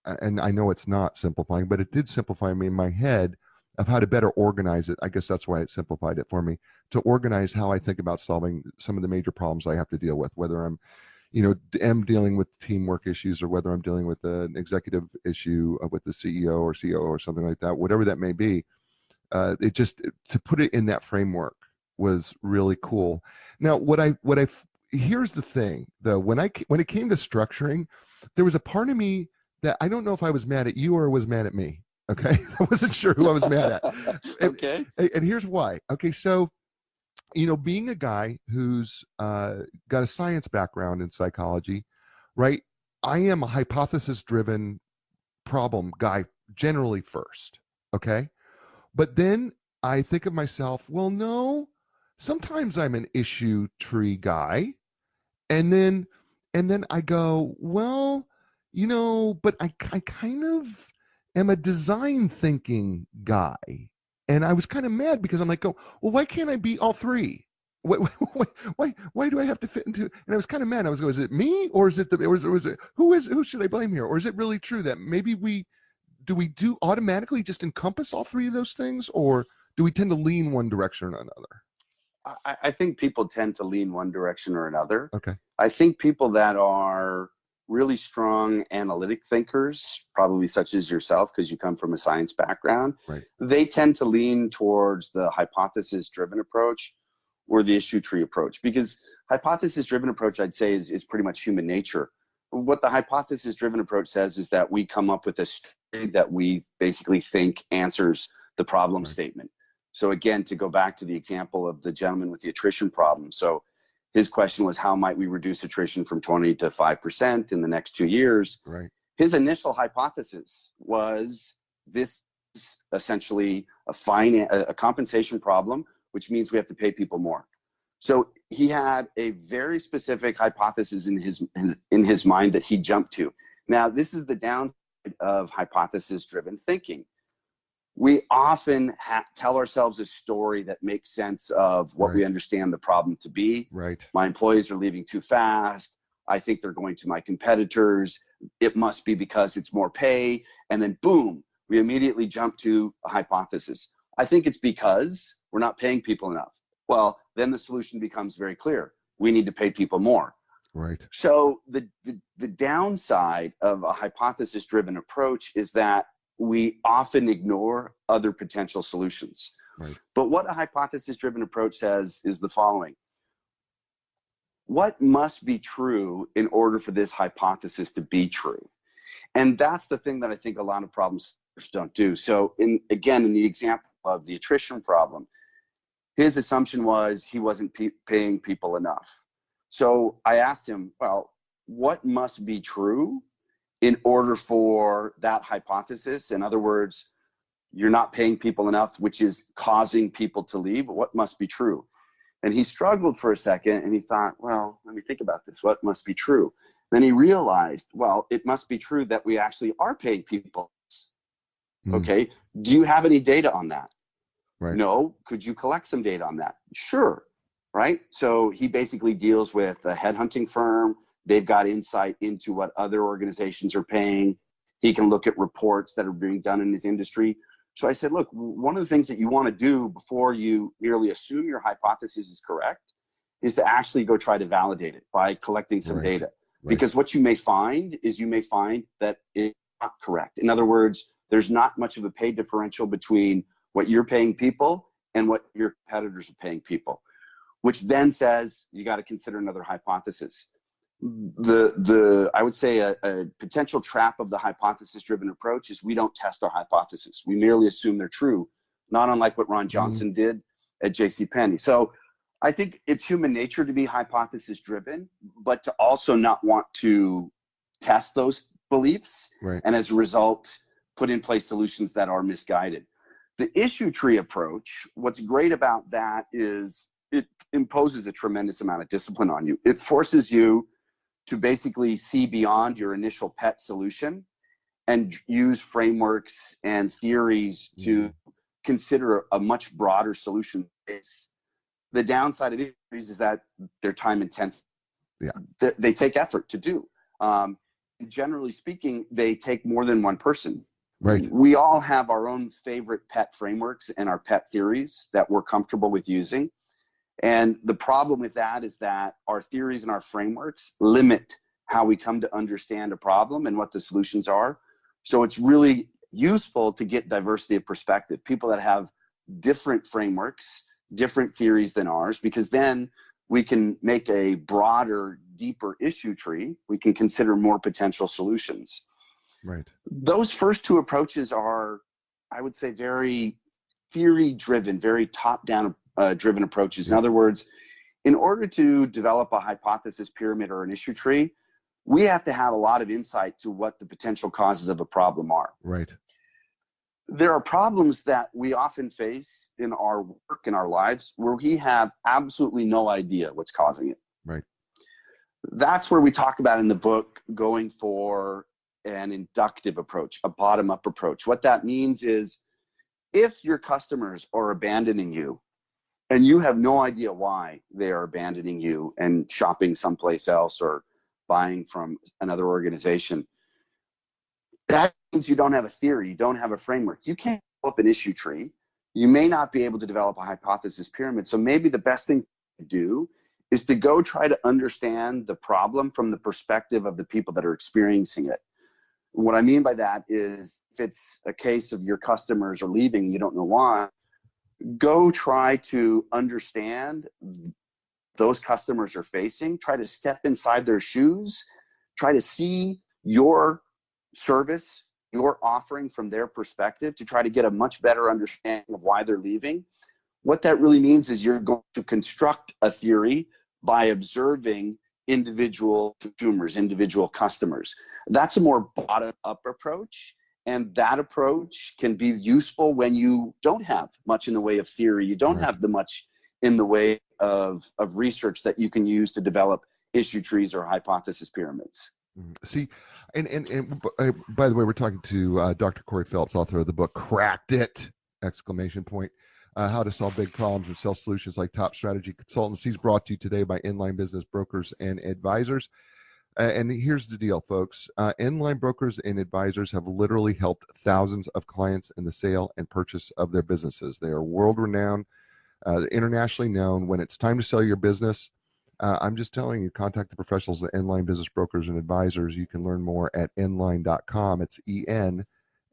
and I know it's not simplifying, but it did simplify me in my head of how to better organize it. I guess that's why it simplified it for me, to organize how I think about solving some of the major problems I have to deal with, whether I'm, am dealing with teamwork issues or whether I'm dealing with an executive issue with the CEO or COO or something like that, whatever that may be. It just, to put it in that framework was really cool. Now, here's the thing though, when it came to structuring, there was a part of me that I don't know if I was mad at you or was mad at me. Okay. I wasn't sure who I was mad at. Okay. And here's why. Okay. So, being a guy who's got a science background in psychology, right? I am a hypothesis-driven problem guy generally first. Okay. But then I think of myself, well, no, sometimes I'm an issue tree guy. And then I go, well, but I kind of am a design thinking guy. And I was kind of mad because I'm like, well, why can't I be all three? Why do I have to fit into? And I was kind of mad. I was going, is it me or is it who should I blame here? Or is it really true that maybe we automatically just encompass all three of those things, or do we tend to lean one direction or another? I think people tend to lean one direction or another. Okay. I think people that are really strong analytic thinkers, probably such as yourself, because you come from a science background, right, they tend to lean towards the hypothesis-driven approach or the issue tree approach, because hypothesis-driven approach, I'd say, is pretty much human nature. What the hypothesis-driven approach says is that we come up with a story that we basically think answers the problem statement. So again, to go back to the example of the gentleman with the attrition problem. So his question was, how might we reduce attrition from 20 to 5% in the next 2 years? Right. His initial hypothesis was this is essentially a compensation problem, which means we have to pay people more. So he had a very specific hypothesis in his mind that he jumped to. Now, this is the downside of hypothesis-driven thinking. We often tell ourselves a story that makes sense of what we understand the problem to be. Right. My employees are leaving too fast. I think they're going to my competitors. It must be because it's more pay. And then boom, we immediately jump to a hypothesis. I think it's because we're not paying people enough. Well, then the solution becomes very clear. We need to pay people more. Right. So the downside of a hypothesis-driven approach is that we often ignore other potential solutions. Right. But what a hypothesis-driven approach says is the following. What must be true in order for this hypothesis to be true? And that's the thing that I think a lot of problem solvers don't do. So in the example of the attrition problem, his assumption was he wasn't paying people enough. So I asked him, well, what must be true in order for that hypothesis? In other words, you're not paying people enough, which is causing people to leave. What must be true? And he struggled for a second and he thought, well, let me think about this. What must be true? Then he realized, well, it must be true that we actually are paying people. Okay. Do you have any data on that? Right. No. Could you collect some data on that? Sure. Right. So he basically deals with a headhunting firm. They've got insight into what other organizations are paying. He can look at reports that are being done in his industry. So I said, look, one of the things that you want to do before you merely assume your hypothesis is correct is to actually go try to validate it by collecting some data. Because what you may find is that it's not correct. In other words, there's not much of a pay differential between what you're paying people and what your competitors are paying people, which then says you got to consider another hypothesis. I would say a potential trap of the hypothesis-driven approach is we don't test our hypothesis. We merely assume they're true, not unlike what Ron Johnson did at JCPenney. So I think it's human nature to be hypothesis-driven, but to also not want to test those beliefs, and as a result, put in place solutions that are misguided. The issue tree approach, what's great about that is it imposes a tremendous amount of discipline on you. It forces you to basically see beyond your initial pet solution and use frameworks and theories to consider a much broader solution base. The downside of these is that they're time intensive. They take effort to do. Generally speaking, they take more than one person Right. We all have our own favorite pet frameworks and our pet theories that we're comfortable with using. And the problem with that is that our theories and our frameworks limit how we come to understand a problem and what the solutions are. So it's really useful to get diversity of perspective, people that have different frameworks, different theories than ours, because then we can make a broader, deeper issue tree. We can consider more potential solutions. Right. Those first two approaches are, I would say, very theory-driven, very top-down driven approaches. In other words, in order to develop a hypothesis pyramid or an issue tree, we have to have a lot of insight to what the potential causes of a problem are. Right. There are problems that we often face in our work, in our lives, where we have absolutely no idea what's causing it. Right. That's where we talk about in the book going for an inductive approach, a bottom-up approach. What that means is if your customers are abandoning you and you have no idea why they are abandoning you and shopping someplace else or buying from another organization, that means you don't have a theory, you don't have a framework. You can't develop an issue tree. You may not be able to develop a hypothesis pyramid. So maybe the best thing to do is to go try to understand the problem from the perspective of the people that are experiencing it. What I mean by that is if it's a case of your customers are leaving and you don't know why, go try to understand those customers are facing, try to step inside their shoes, try to see your service, your offering from their perspective to try to get a much better understanding of why they're leaving. What that really means is you're going to construct a theory by observing individual consumers, individual customers. That's a more bottom-up approach. And that approach can be useful when you don't have much in the way of theory. You don't have much in the way of research that you can use to develop issue trees or hypothesis pyramids. See, and by the way, we're talking to Dr. Corey Phelps, author of the book "Cracked It!" How to solve big problems and sell solutions like top strategy consultants. He's brought to you today by Inline Business Brokers and Advisors. And here's the deal, folks. Inline brokers and advisors have literally helped thousands of clients in the sale and purchase of their businesses. They are world-renowned, internationally known. When it's time to sell your business, I'm just telling you, contact the professionals at Inline Business Brokers and Advisors. You can learn more at inline.com. It's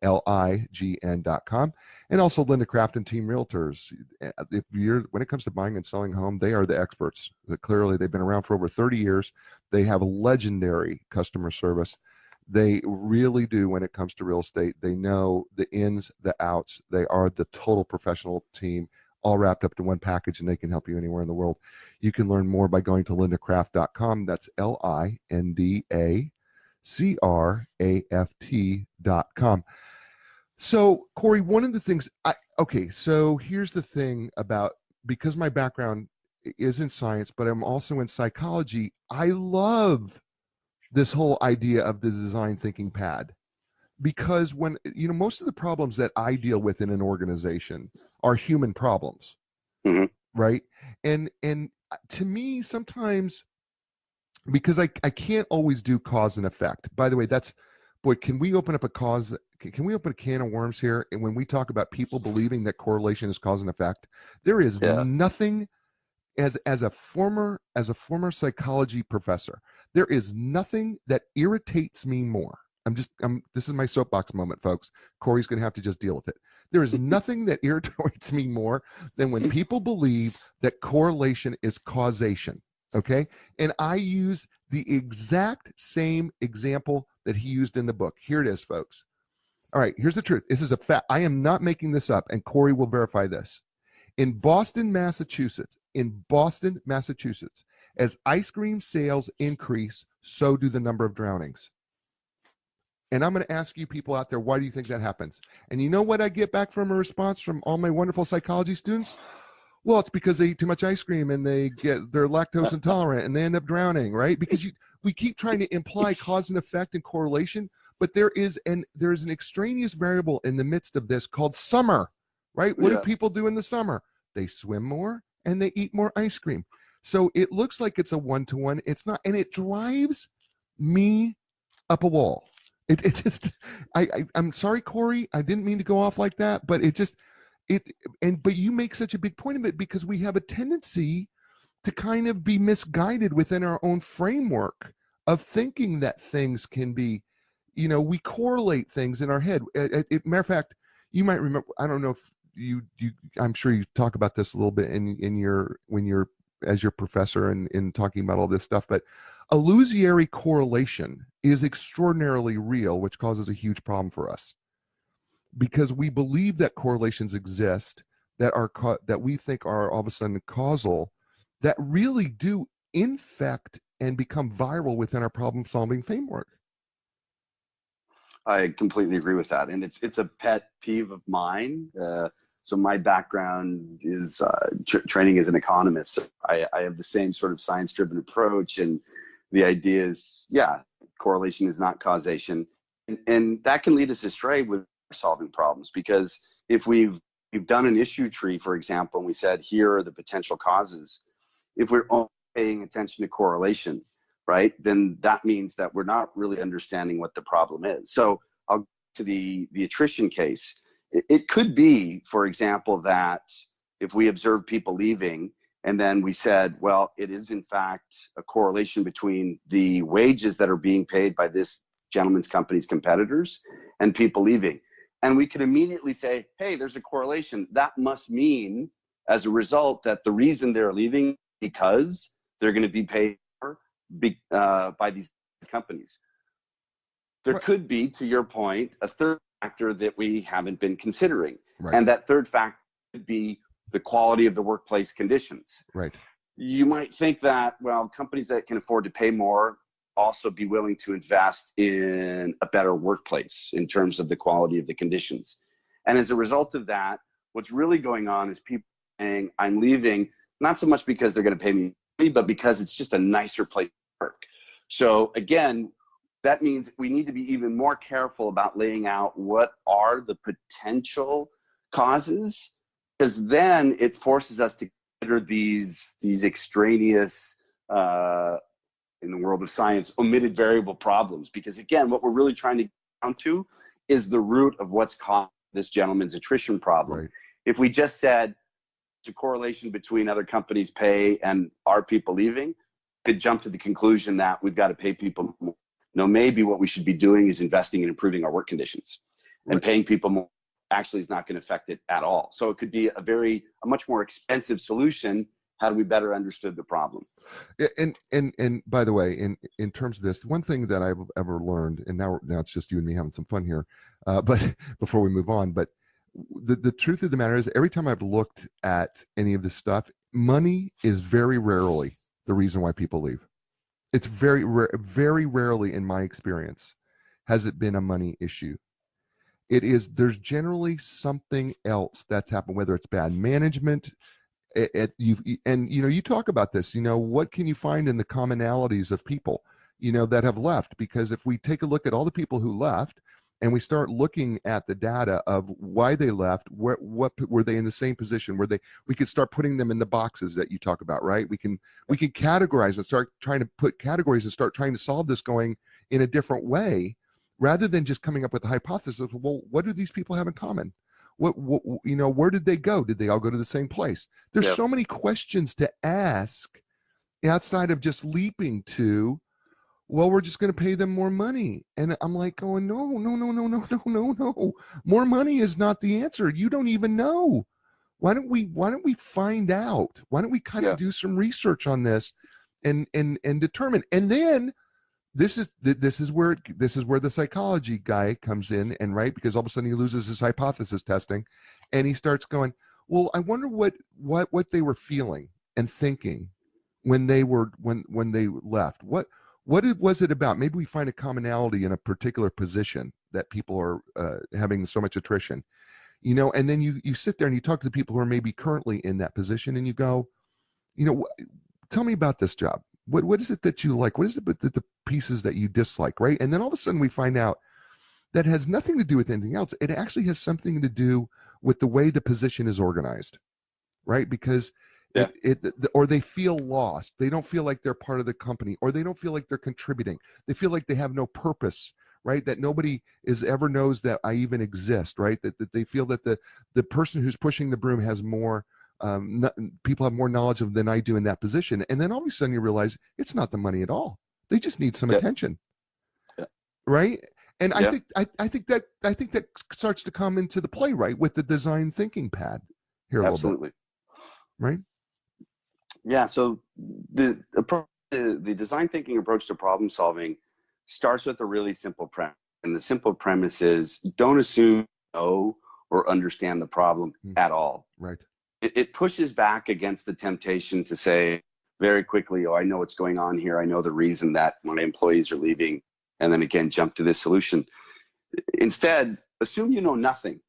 ENLIGN.com. And also Linda Craft and Team Realtors. When it comes to buying and selling home, they are the experts. Clearly, they've been around for over 30 years. They have legendary customer service. They really do when it comes to real estate. They know the ins, the outs. They are the total professional team, all wrapped up to one package, and they can help you anywhere in the world. You can learn more by going to lindacraft.com. That's LINDACRAFT.com. So, Corey, one of the things, so here's the thing about, because my background is in science, but I'm also in psychology, I love this whole idea of the design thinking pad. Because when, most of the problems that I deal with in an organization are human problems, right? And to me, sometimes, because I can't always do cause and effect. By the way, can we open up a can of worms here? And when we talk about people believing that correlation is cause and effect, there is nothing, as a former psychology professor, there is nothing that irritates me more. This is my soapbox moment, folks. Corey's going to have to just deal with it. There is nothing that irritates me more than when people believe that correlation is causation. Okay. And I use the exact same example that he used in the book. Here it is, folks. All right. Here's the truth. This is a fact. I am not making this up, and Corey will verify this. In Boston, Massachusetts, as ice cream sales increase, so do the number of drownings. And I'm going to ask you people out there, why do you think that happens? And you know what I get back from a response from all my wonderful psychology students? Well, it's because they eat too much ice cream and they're lactose intolerant and they end up drowning, right? Because we keep trying to imply cause and effect and correlation, but there is an extraneous variable in the midst of this called summer, right? What do people do in the summer? They swim more and they eat more ice cream. So it looks like it's a one-to-one. It's not, and it drives me up a wall, It just, I'm sorry, Corey, I didn't mean to go off like that, but but you make such a big point of it because we have a tendency to kind of be misguided within our own framework of thinking that things can be, we correlate things in our head. Matter of fact, you might remember, I don't know if I'm sure you talk about this a little bit when you're as your professor and in talking about all this stuff, but illusory correlation is extraordinarily real, which causes a huge problem for us because we believe that correlations exist that we think are all of a sudden causal, that really do infect and become viral within our problem-solving framework. I completely agree with that, and it's a pet peeve of mine. So my background is training as an economist. So I have the same sort of science-driven approach, and the idea is, correlation is not causation, and that can lead us astray with solving problems, because if we've done an issue tree, for example, and we said here are the potential causes, if we're only paying attention to correlations, right, then that means that we're not really understanding what the problem is. So I'll go to the attrition case. It could be, for example, that if we observe people leaving and then we said, well, it is in fact a correlation between the wages that are being paid by this gentleman's company's competitors and people leaving. And we could immediately say, hey, there's a correlation. That must mean, as a result, that the reason they're leaving because they're going to be paid by these companies. There could be, to your point, a third factor that we haven't been considering. Right. And that third factor could be the quality of the workplace conditions. Right. You might think that, well, companies that can afford to pay more also be willing to invest in a better workplace in terms of the quality of the conditions. And as a result of that, what's really going on is people saying, I'm leaving, not so much because they're going to pay me, but because it's just a nicer place to work. So again, that means we need to be even more careful about laying out what are the potential causes, because then it forces us to consider these extraneous, in the world of science, omitted variable problems. Because again, what we're really trying to get down to is the root of what's caused this gentleman's attrition problem. Right. If we just said it's a correlation between other companies' pay and our people leaving, could jump to the conclusion that we've got to pay people more. No, maybe what we should be doing is investing in improving our work conditions, and paying people more actually is not going to affect it at all. So it could be a much more expensive solution had we better understood the problem. And by the way, in terms of this, one thing that I've ever learned, and now it's just you and me having some fun here, but before we move on, but the truth of the matter is, every time I've looked at any of this stuff, money is very rarely the reason why people leave. It's very rarely, in my experience, has it been a money issue. There's generally something else that's happened, whether it's bad management. You talk about this, what can you find in the commonalities of people, that have left? Because if we take a look at all the people who left and we start looking at the data of why they left, what were they in the same position? We could start putting them in the boxes that you talk about, right? We can categorize and start trying to put categories and start trying to solve this going in a different way, rather than just coming up with a hypothesis of, well, what do these people have in common? Where did they go? Did they all go to the same place? There's so many questions to ask outside of just leaping to, well, we're just going to pay them more money. And I'm like going, no. More money is not the answer. You don't even know. Why don't we find out? Why don't we kind of do some research on this and determine? And then this is where the psychology guy comes in, and right, because all of a sudden he loses his hypothesis testing, and he starts going, well, I wonder what they were feeling and thinking when they left. What was it about? Maybe we find a commonality in a particular position that people are having so much attrition, and then you sit there and you talk to the people who are maybe currently in that position, and you go, tell me about this job. What is it that you like? What is it but the pieces that you dislike, right? And then all of a sudden we find out that has nothing to do with anything else. It actually has something to do with the way the position is organized, right? Because or they feel lost. They don't feel like they're part of the company, or they don't feel like they're contributing. They feel like they have no purpose, right? That nobody is ever knows that I even exist, right? That they feel that the person who's pushing the broom has more, people have more knowledge of than I do in that position. And then all of a sudden you realize it's not the money at all. They just need some Yeah. attention, Yeah. right? And Yeah. I think that starts to come into the play, right, with the design thinking pad here a little bit, right? Yeah. So the design thinking approach to problem solving starts with a really simple premise, and the simple premise is don't assume you know or understand the problem at all. Right. It pushes back against the temptation to say very quickly, oh, I know what's going on here. I know the reason that my employees are leaving, and then again jump to this solution. Instead, assume you know nothing.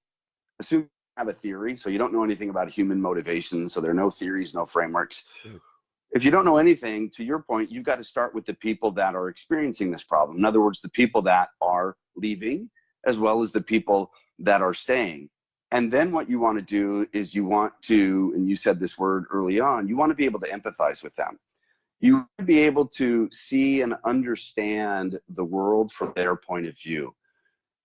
Assume you have a theory, so you don't know anything about human motivation, so there are no theories, no frameworks. If you don't know anything, to your point, you've got to start with the people that are experiencing this problem. In other words, the people that are leaving, as well as the people that are staying. And then what you want to do is you want to, and you said this word early on, you want to be able to empathize with them. You want to be able to see and understand the world from their point of view.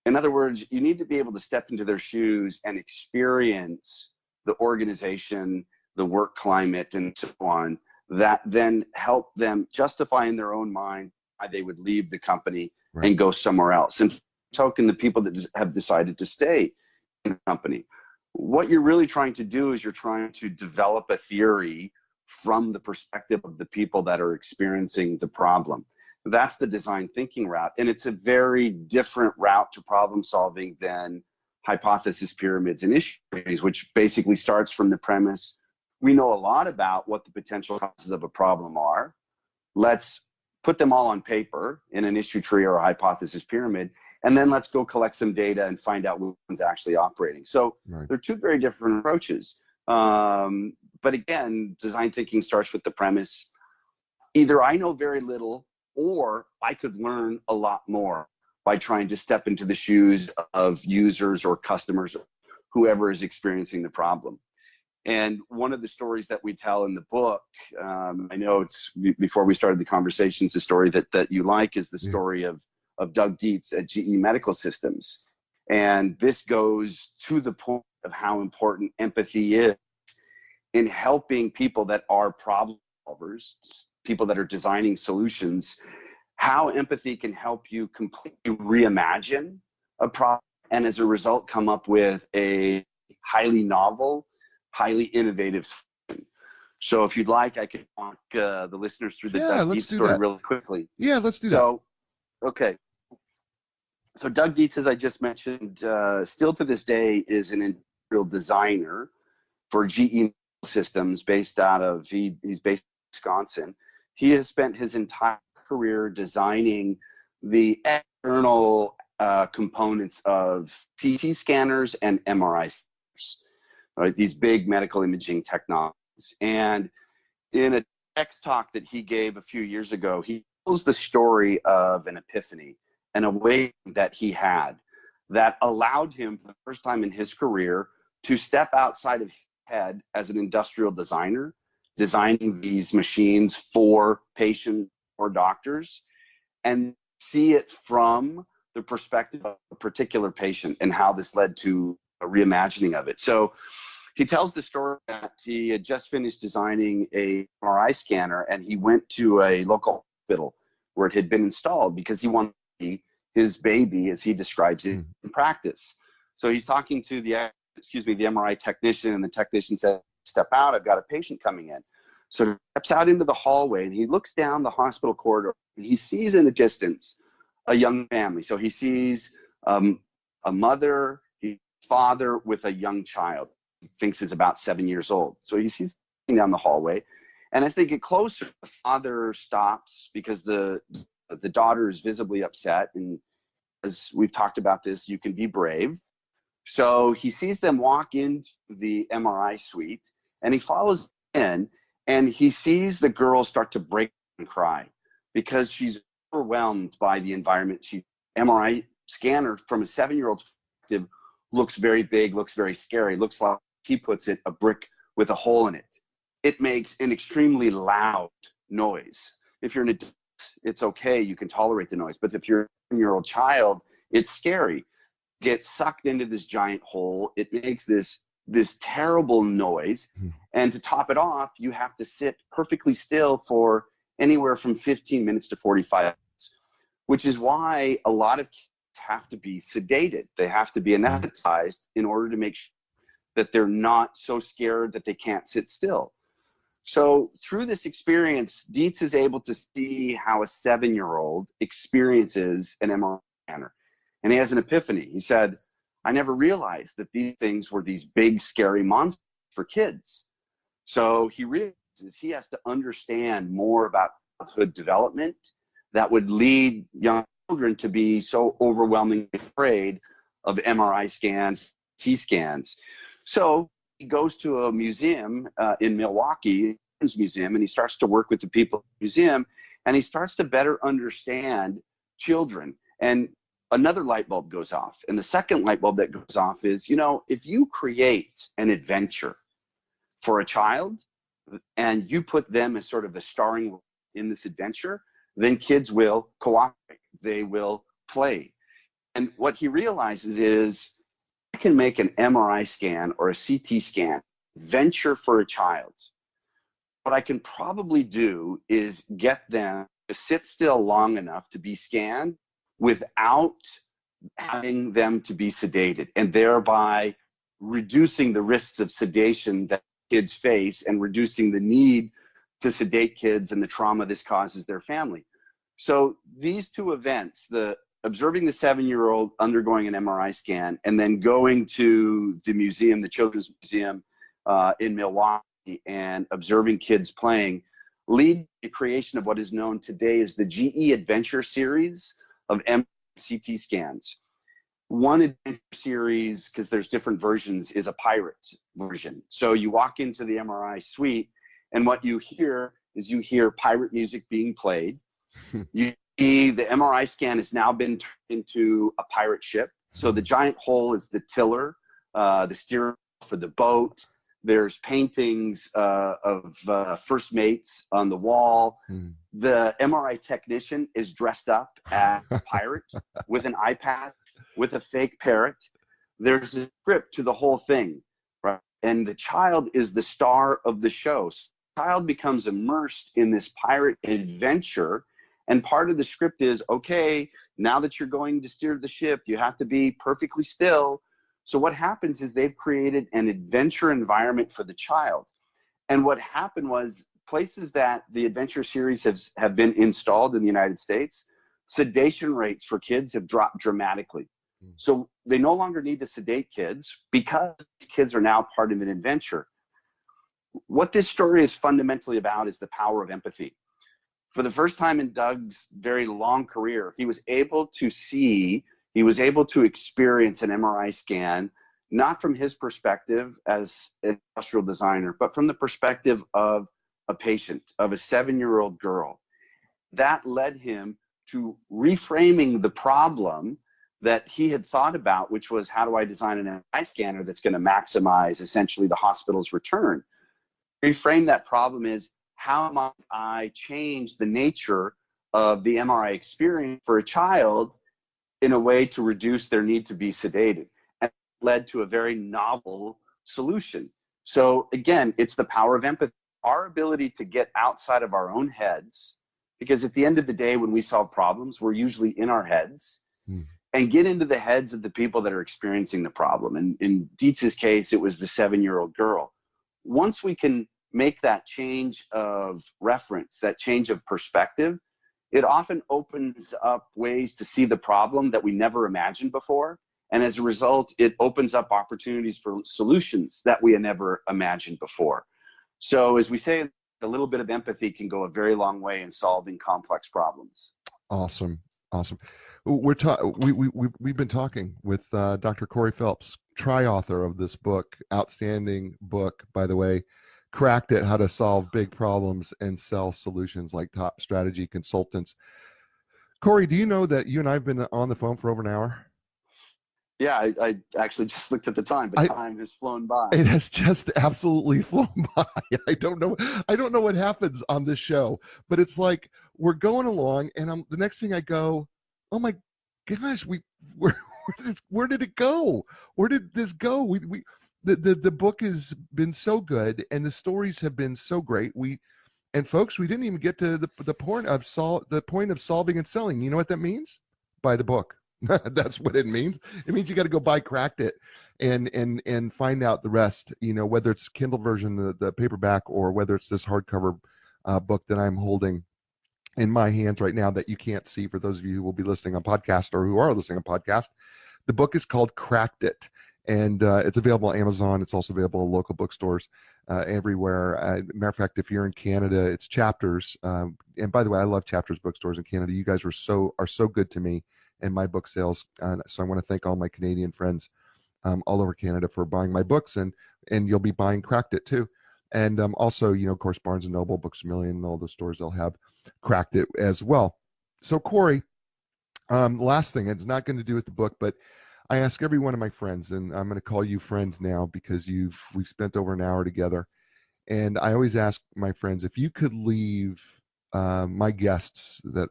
In other words, you need to be able to step into their shoes and experience the organization, the work climate, and so on, that then help them justify in their own mind why they would leave the company and go somewhere else. And token, the people that have decided to stay in the company. What you're really trying to do is you're trying to develop a theory from the perspective of the people that are experiencing the problem. That's the design thinking route. And it's a very different route to problem solving than hypothesis pyramids and issue trees, which basically starts from the premise we know a lot about what the potential causes of a problem are. Let's put them all on paper in an issue tree or a hypothesis pyramid, and then let's go collect some data and find out which one's actually operating. So they're two very different approaches. But again, design thinking starts with the premise, either I know very little or I could learn a lot more by trying to step into the shoes of users or customers, or whoever is experiencing the problem. And one of the stories that we tell in the book, I know it's before we started the conversation, it's a story that you like, is the story of Doug Dietz at GE Medical Systems. And this goes to the point of how important empathy is in helping people that are problem solvers, people that are designing solutions, how empathy can help you completely reimagine a problem and as a result come up with a highly novel, highly innovative solution. So if you'd like, I could walk the listeners through the Doug Dietz story really quickly. Yeah, let's do that. Okay. So Doug Dietz, as I just mentioned, still to this day is an industrial designer for GE Systems based out of, he's based in Wisconsin. He has spent his entire career designing the external components of CT scanners and MRI scanners, right? These big medical imaging technologies. And in a text talk that he gave a few years ago, he tells the story of an epiphany, an awakening that he had that allowed him for the first time in his career to step outside of his head as an industrial designer, designing these machines for patients or doctors, and see it from the perspective of a particular patient and how this led to a reimagining of it. So he tells the story that he had just finished designing a MRI scanner and he went to a local hospital where it had been installed because he wanted to see his baby, as he describes it, in practice. So he's talking to the MRI technician, and the technician said, "Step out, I've got a patient coming in." So he steps out into the hallway and he looks down the hospital corridor and he sees in the distance a young family. So he sees a mother, a father with a young child. He thinks it's about 7 years old. So he sees down the hallway, and as they get closer, the father stops because the daughter is visibly upset. And as we've talked about this, you can be brave. So he sees them walk into the MRI suite and he follows in, and he sees the girl start to break and cry because she's overwhelmed by the environment. MRI scanner from a 7-year-old's perspective looks very big, looks very scary, looks like, he puts it, a brick with a hole in it. It makes an extremely loud noise. If you're in a it's okay. You can tolerate the noise. But if you're a 7-year-old child, it's scary. Get sucked into this giant hole. It makes this terrible noise. And to top it off, you have to sit perfectly still for anywhere from 15 minutes to 45 minutes, which is why a lot of kids have to be sedated. They have to be anesthetized in order to make sure that they're not so scared that they can't sit still. So through this experience, Dietz is able to see how a 7-year-old experiences an MRI scanner. And he has an epiphany. He said, I never realized that these things were these big, scary monsters for kids. So he realizes he has to understand more about childhood development that would lead young children to be so overwhelmingly afraid of MRI scans, T scans. So he goes to a museum in Milwaukee, museum, and he starts to work with the people at the museum, and he starts to better understand children. And another light bulb goes off. And the second light bulb that goes off is, if you create an adventure for a child and you put them as sort of the starring role in this adventure, then kids will cooperate. They will play. And what he realizes is I can make an MRI scan or a CT scan adventure for a child. What I can probably do is get them to sit still long enough to be scanned without having them to be sedated, and thereby reducing the risks of sedation that kids face and reducing the need to sedate kids and the trauma this causes their family. So these two events, the observing the 7-year-old undergoing an MRI scan and then going to the museum, the Children's Museum in Milwaukee, and observing kids playing, lead to the creation of what is known today as the GE Adventure series of CT scans. One adventure series, because there's different versions, is a pirate version. So you walk into the MRI suite, and what you hear is pirate music being played. You see the MRI scan has now been turned into a pirate ship. So the giant hole is the tiller, the steering for the boat. There's paintings of first mates on the wall. The MRI technician is dressed up as a pirate with an eye patch, with a fake parrot. There's a script to the whole thing, right? And the child is the star of the show. So the child becomes immersed in this pirate adventure. And part of the script is, okay, now that you're going to steer the ship, you have to be perfectly still. So what happens is they've created an adventure environment for the child. And what happened was places that the adventure series have been installed in the United States, sedation rates for kids have dropped dramatically. So they no longer need to sedate kids because kids are now part of an adventure. What this story is fundamentally about is the power of empathy. For the first time in Doug's very long career, he was able to experience an MRI scan, not from his perspective as an industrial designer, but from the perspective of a patient, of a 7-year-old girl. That led him to reframing the problem that he had thought about, which was, how do I design an MRI scanner that's going to maximize essentially the hospital's return? Reframe that problem is, how might I change the nature of the MRI experience for a child in a way to reduce their need to be sedated? And it led to a very novel solution. So again, it's the power of empathy, our ability to get outside of our own heads, because at the end of the day, when we solve problems, we're usually in our heads, and get into the heads of the people that are experiencing the problem. And in Dietz's case, it was the 7-year-old girl. Once we can make that change of reference, that change of perspective, it often opens up ways to see the problem that we never imagined before. And as a result, it opens up opportunities for solutions that we had never imagined before. So as we say, a little bit of empathy can go a very long way in solving complex problems. Awesome. We've been talking with Dr. Corey Phelps, tri-author of this book, outstanding book, by the way, Cracked It, How to Solve Big Problems and Sell Solutions Like Top Strategy Consultants. Corey, do you know that you and I have been on the phone for over an hour? Yeah, I actually just looked at the time, but time has flown by. It has just absolutely flown by. I don't know what happens on this show, but it's like we're going along, and the next thing I go, oh my gosh, where did it go? Where did this go? The book has been so good, and the stories have been so great. And folks, we didn't even get to the point of solving and selling. You know what that means? Buy the book. That's what it means. It means you got to go buy Cracked It and find out the rest, whether it's Kindle version, the paperback, or whether it's this hardcover book that I'm holding in my hands right now that you can't see for those of you who will be listening on podcast or who are listening on podcast. The book is called Cracked It, and it's available on Amazon. It's also available in local bookstores everywhere. Matter of fact, if you're in Canada, it's Chapters. And by the way, I love Chapters bookstores in Canada. You guys are so good to me and my book sales. So I want to thank all my Canadian friends all over Canada for buying my books, and you'll be buying Cracked It too. And also, of course, Barnes & Noble, Books A Million, and all those stores, they'll have Cracked It as well. So Corey, last thing, it's not going to do with the book, but I ask every one of my friends, and I'm going to call you friend now because we've spent over an hour together. And I always ask my friends, if you could leave my guests that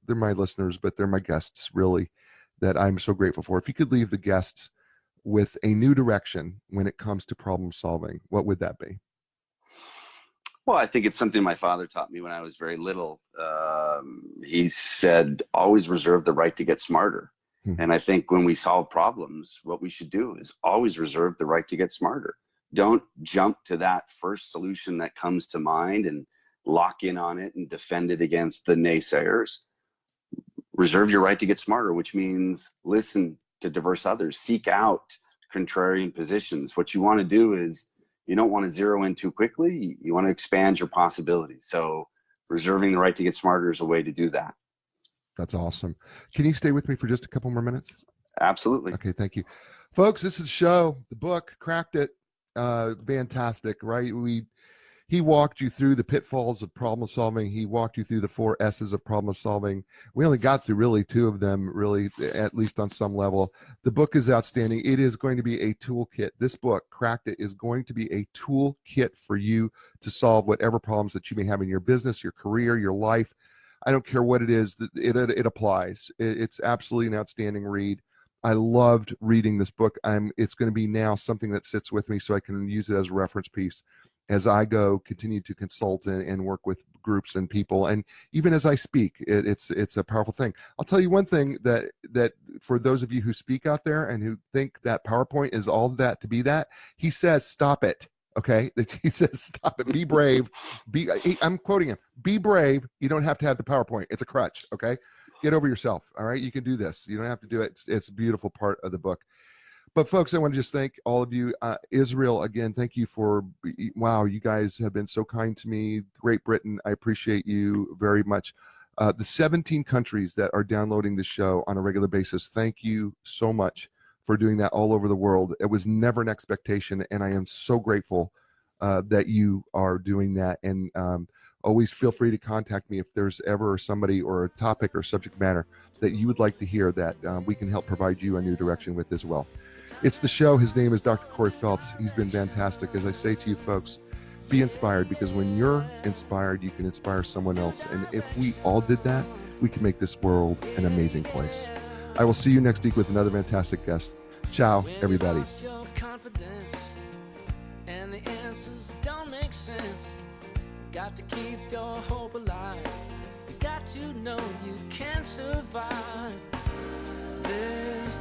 they're my listeners, but they're my guests really that I'm so grateful for. If you could leave the guests with a new direction when it comes to problem solving, what would that be? Well, I think it's something my father taught me when I was very little. He said, always reserve the right to get smarter. And I think when we solve problems, what we should do is always reserve the right to get smarter. Don't jump to that first solution that comes to mind and lock in on it and defend it against the naysayers. Reserve your right to get smarter, which means listen to diverse others, seek out contrarian positions. What you want to do is you don't want to zero in too quickly. You want to expand your possibilities. So reserving the right to get smarter is a way to do that. That's awesome. Can you stay with me for just a couple more minutes? Absolutely. Okay, thank you. Folks, this is the show, the book, Cracked It. Fantastic, right? He walked you through the pitfalls of problem solving. He walked you through the 4 S's of problem solving. We only got through really 2 of them, really, at least on some level. The book is outstanding. It is going to be a toolkit. This book, Cracked It, is going to be a toolkit for you to solve whatever problems that you may have in your business, your career, your life. I don't care what it is, it applies. It's absolutely an outstanding read. I loved reading this book. It's going to be now something that sits with me so I can use it as a reference piece as I continue to consult and work with groups and people. And even as I speak, it's a powerful thing. I'll tell you one thing that for those of you who speak out there and who think that PowerPoint is all that to be that, he says, stop it. Okay, he says, stop it. Be brave. I'm quoting him. Be brave. You don't have to have the PowerPoint. It's a crutch. Okay, get over yourself. All right, you can do this. You don't have to do it. It's a beautiful part of the book. But folks, I want to just thank all of you. Israel, again, thank you wow, you guys have been so kind to me. Great Britain, I appreciate you very much. The 17 countries that are downloading the show on a regular basis, thank you so much for doing that all over the world. It was never an expectation, and I am so grateful that you are doing that. And always feel free to contact me if there's ever somebody or a topic or subject matter that you would like to hear that we can help provide you a new direction with as well. It's the show. His name is Dr. Corey Phelps. He's been fantastic. As I say to you folks, be inspired, because when you're inspired, you can inspire someone else. And if we all did that, we can make this world an amazing place. I will see you next week with another fantastic guest. Ciao, everybody. And the answers don't make sense. Got to keep your hope alive. You got to know you can survive. There's